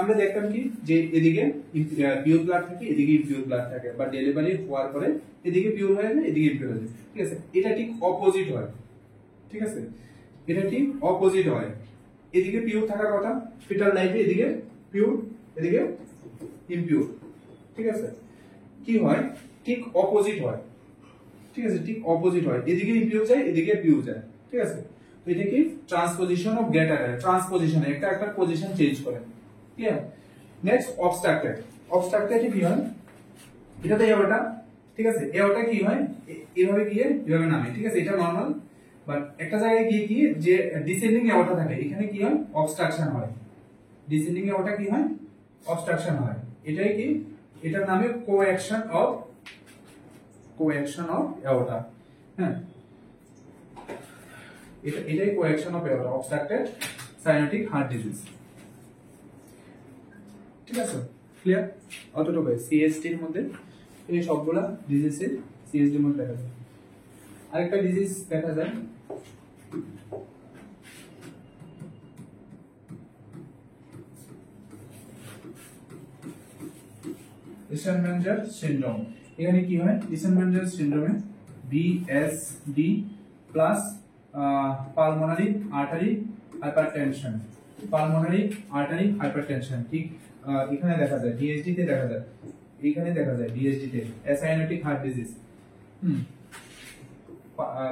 আমরা দেখতাম কি যে এদিকে পিওর ব্লাড থাকে, এদিকে ইমপিওর ব্লাড থাকে, বা ডেলিভারি হওয়ার পরে এদিকে পিওর হয়ে যায়, এদিকে ইমপিওর হয়ে যায়। ঠিক আছে, এটা ঠিক অপোজিট হয়। ঠিক আছে, এটা ঠিক অপোজিট হয়। এদিকে পিওর থাকার কথা ফিটাল লাইফে, এদিকে পিওর, এদিকে ইমপিওর। ঠিক আছে, কি হয় ঠিক অপোজিট হয়। ঠিক আছে, ঠিক অপোজিট হয়, এদিকে ইমপিওর যায়, এদিকে পিওর যায়। ঠিক আছে, তো এটা কি ট্রান্সপোজিশন অফ গ্রেটার, ট্রান্সপোজিশন একটা একটা পজিশন চেঞ্জ করে। ক্লিয়ার? Next obstructed. অবস্ট্রাক্টেড কি হয়, এটাতে এওটা। ঠিক আছে, এওটা কি হয় এভাবে গিয়ে এভাবে নামে। ঠিক আছে, এটা নরমাল, বাট একটা জায়গায় গিয়ে কি যে ডিসেন্ডিং এওটা থাকে, এখানে কি হয় অবস্ট্রাকশন হয়। ডিসেন্ডিং এওটা কি হয় অবস্ট্রাকশন হয়। এটাই কি, এটার নামে কোঅ্যাকশন অফ এওটা। হ্যাঁ, এটাই coarctation of aorta, obstructed cyanotic heart disease. ঠিক আছে, ক্লিয়ার? অতটুকু সিএসটি এর মধ্যে এই সবগুলা ডিজিজের সিএসডি এর মধ্যে দেখা যায়। আরেকটা ডিজিজ দেখা যায় ইসেনমেঞ্জার সিনড্রোম। এখানে কি হয় ইসেনমেঞ্জার সিনড্রোমে VSD plus pulmonary artery hypertension, pulmonary artery hypertension. ঠিক এখানে দেখা যায়, ডিএসডি তে দেখা যায়, এখানে দেখা যায় ডিএসডি তে acyanotic heart disease,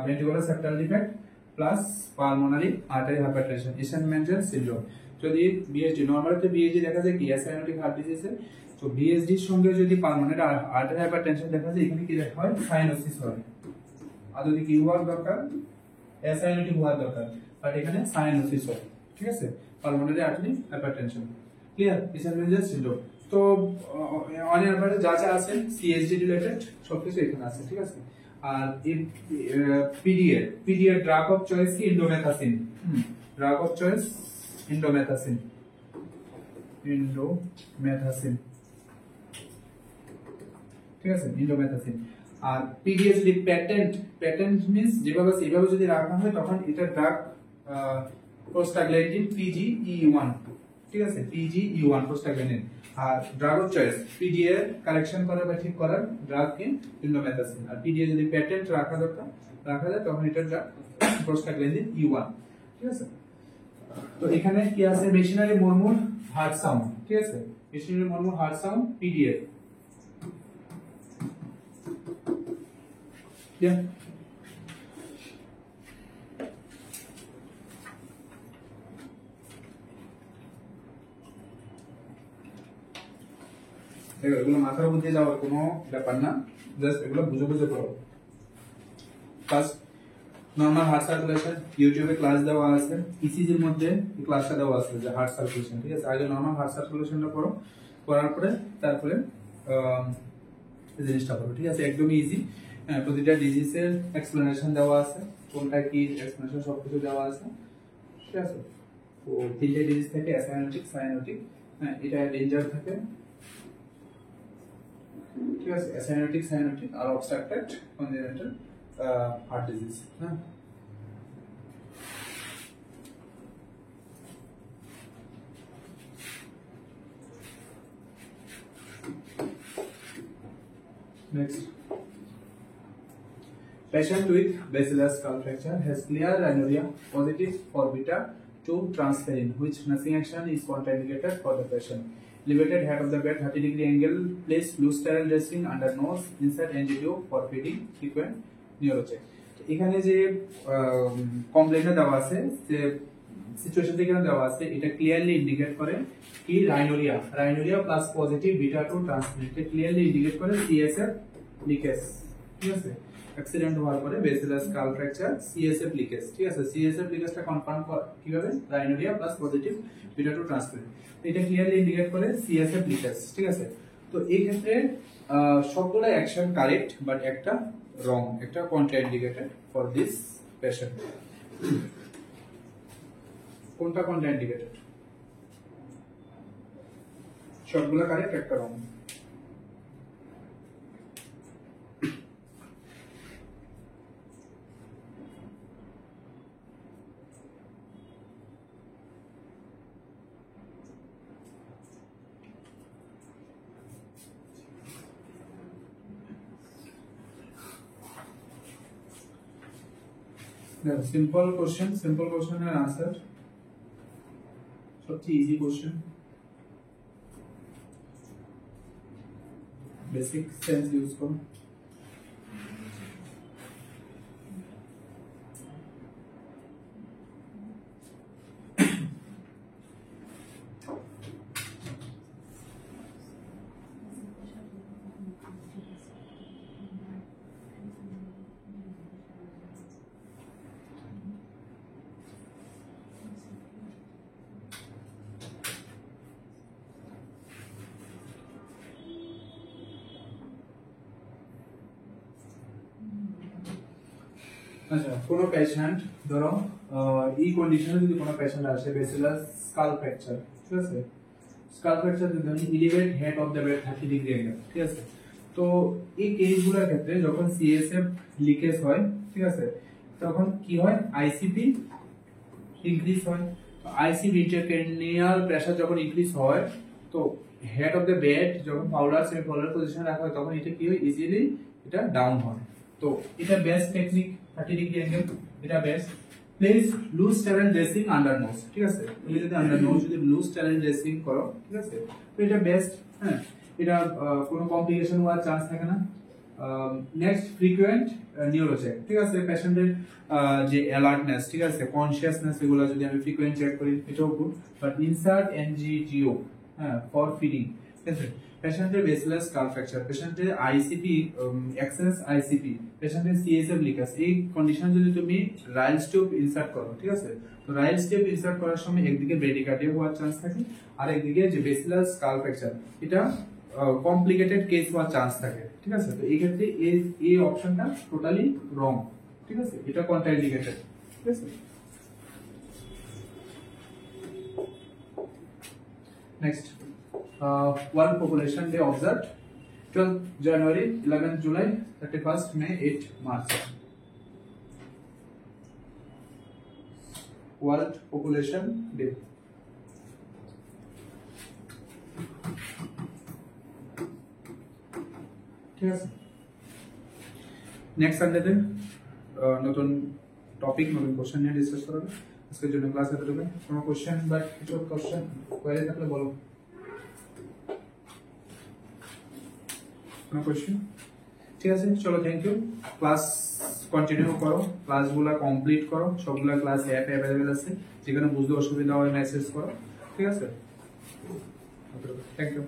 ventricular septal defect plus pulmonary artery hypertension, Eisenmenger syndrome. যদি বিএসডি, নরমালিতে বিএসডি দেখা যায় কি অ্যাসাইনোটিক হার্ট ডিজিজে, তো বিএসডি এর সঙ্গে যদি পালমোনারি আর্টারি হাইপারটেনশন দেখা যায়, এখানে কি দেখা হয় সাইনোসিস হয়। আর যদি কি হওয়ার দরকার অ্যাসাইনোটিক হওয়ার দরকার, বাট এখানে সাইনোসিস হয়। ঠিক আছে, pulmonary artery hypertension. Clear? Eisenmenger syndrome. তো অন এভারেজ যা যা আছে সিএসডি রিলেটেড সবকিছু এখানে আছে। ঠিক আছে, আর পিডিএ ড্রাগ অফ চয়েস কি indomethacin. Drug of choice indomethacin. ঠিক আছে, ইন্ডোমেথাসিন। আর পিডিএ যদি প্যাটেন্ট মিন্স যেভাবে এইভাবে যদি রাখা হয়, তখন এটা ড্রাগ প্রোস্টাগ্ল্যান্ডিন PGE1। ঠিক আছে, PGE1 প্রোস্টাগ্ল্যান্ডিন। আর drug of choice PDA collection করার বা ঠিক করার ড্রাগ কি ইন্ডোমেথাসিন। আর পিডিএ যদি প্যাটেন্ট রাখা যায়, তখন এটা ড্রাগ প্রোস্টাগ্ল্যান্ডিন E1। ঠিক আছে, তো এখানে কি আছে মেশিনারি মর্মুর হার্ট সাউন্ড। ঠিক আছে, machinery murmur heart sound PDA. Yeah. দেখো এগুলো মাথার মধ্যে যাওয়ার কোনো ব্যাপার না, জাস্ট এগুলো বুঝে বুঝে পড়ো। ফার্স্ট নরমাল হার্ট সার্কুলেশন, ইউটিউবে ক্লাস দেওয়া আছে, ইসিজির মধ্যে এই ক্লাসটা দেওয়া আছে যে হার্ট সার্কুলেশন। ঠিক আছে, আগে নরমাল হার্ট সার্কুলেশনটা পড়ো, পড়ার পরে তারপরে এই জিনিসটা পড়ো। ঠিক আছে, একদমই ইজি। প্রতিটা ডিজিজের এক্সপ্লেনেশন দেওয়া আছে, কোনটা কি এক্সপ্লেনেশন সবকিছু দেওয়া আছে। ঠিক আছে, তো তিনটে ডিজিজ থাকে অ্যাসাইনোটিক, সাইনোটিক। হ্যাঁ, এটা ডেঞ্জার থাকে। ঠিক আছে, অ্যাসাইনোটিক, সাইনোটিক আর অবস্ট্রাক্টেড কনজেনিটাল হার্ট ডিজিজ। হ্যাঁ, next, patient with basilar skull fracture has clear rhinorrhea positive for beta 2 transferrin, which nursing action is contraindicated for the patient. Elevated head of the bed, 30-degree angle, place loose sterile dressing under nose, insert angio for feeding, frequent neurocheck. এখানে যে কমপ্লেইনে দেওয়া আছে, যে situation যেখানে দেওয়া আছে, এটা clearly indicate করে কি রাইনোরিয়া প্লাস পজিটিভ বিটা 2 ট্রান্সফারেন, এটা ক্লিয়ারলি ইন্ডিকেট করে সিএসএফ লিকেজ। ঠিক আছে, অ্যাক্সিডেন্ট হওয়ার পরে বেসিলার স্কাল ফ্র্যাকচার, সিএসএফ লিকেজ। ঠিক আছে, সিএসএফ লিকেজটা কনফার্ম কিভাবে রাইনোরিয়া প্লাস পজিটিভ বিটা 2 ট্রান্সফারেন, এটা ক্লিয়ারলি ইন্ডিকেট করে সিএসএফ লিকেজ। ঠিক আছে, তো এই ক্ষেত্রে সবগুলো অ্যাকশন কারেক্ট, বাট একটা রং, একটা কন্ট্রাইন্ডিকেটেড ফর দিস পেশেন্ট। কোনটা কন্ট্রাইন্ডিকেটেড? সবগুলো কারেক্ট, একটা রং। সিম্পল কোশ্চেনের আনসার সবচেয়ে easy question, basic sense use করো। আচ্ছা, কোনো পেশেন্ট ধরো এই কন্ডিশনে যদি কোনো পেশেন্ট আসে বেসিলার স্কাল ফ্র্যাকচার, ঠিক আছে, স্কাল ফ্র্যাকচার যদি আমি elevate head of the bed 30 degree angle, ঠিক আছে। তো এই কেসগুলোর ক্ষেত্রে যখন সিএসএফ লিকেজ হয়, ঠিক আছে, তখন কি হয়, আইসিপি ইনক্রিজ হয়। তো আইসিপি ইন্ট্রাক্রেনিয়াল প্রেসার যখন ইনক্রিজ হয়, তো হেড অফ দ্য বেড যখন পাউলার সেমি পাউলার পজিশনে রাখা হয়, তখন এটা কি হয়, ইজিলি এটা ডাউন হয়। তো এটা বেস্ট টেকনিক 30 ডিগ্রি অ্যাঙ্গেল, এটা best. Please loose sterile dressing under nose, ঠিক আছে, তুমি যদি আন্ডার নোজ যদি লুজ স্টেরাইল ড্রেসিং করো, ঠিক আছে, তো এটা বেস্ট। হ্যাঁ, এটা কোনো কমপ্লিকেশন হওয়ার চান্স থাকে না। নেক্সট ফ্রিকুয়েন্ট নিউরো চেক, ঠিক আছে, পেশেন্টের যে অ্যালার্টনেস, ঠিক আছে, কনসিয়াসনেস, এগুলো যদি আমি ফ্রিকুয়েন্ট চেক করি, এটাও গুড। বাট ইনসার্ট এনজিটিও, হ্যাঁ, ফর ফিডিং, ঠিক আছে। পেশেন্টের বেসিলার স্কাল ফ্র্যাকচার, পেশেন্টের আইসিপি এক্সেস আইসিপি, পেশেন্টের সিএসএফ লিকাস, এই কন্ডিশন যদি তুমি রাইলস টিউব ইনসার্ট করো, ঠিক আছে, তো রাইলস টিউব ইনসার্ট করার সময় একদিকে ব্রেডিকার্ডিয়া হওয়ার চান্স থাকে, আর একদিকে যে বেসিলার স্কাল ফ্র্যাকচার, এটা কমপ্লিকেটেড কেস হওয়ার চান্স থাকে, ঠিক আছে। তো এই ক্ষেত্রে এই অপশনটা টোটালি রং, ঠিক আছে, এটা কন্ট্রাইন্ডিকেটেড, ঠিক আছে। Next, world population day observed 12th January, 11th July, 31st May, 8th March. World population day. ঠিক আছে, নেক্সট সানডেতে নতুন টপিক, নতুন কোশ্চেন নিয়ে ডিসকাস করা হবে। আজকের জন্য ক্লাস এতটুকু। কোনো কোশ্চেন বা কিছু কোশ্চেন কোয়ারি থাকলে বলো। কোনো কোশ্চেন? ঠিক আছে, চলো, থ্যাংক ইউ। ক্লাস কন্টিনিউ করো, ক্লাসগুলো কমপ্লিট করো, সবগুলা ক্লাস অ্যাপে অ্যাভেলেবেল আছে, যেখানে বুঝতে অসুবিধা হয় মেসেজ করো, ঠিক আছে। Thank you.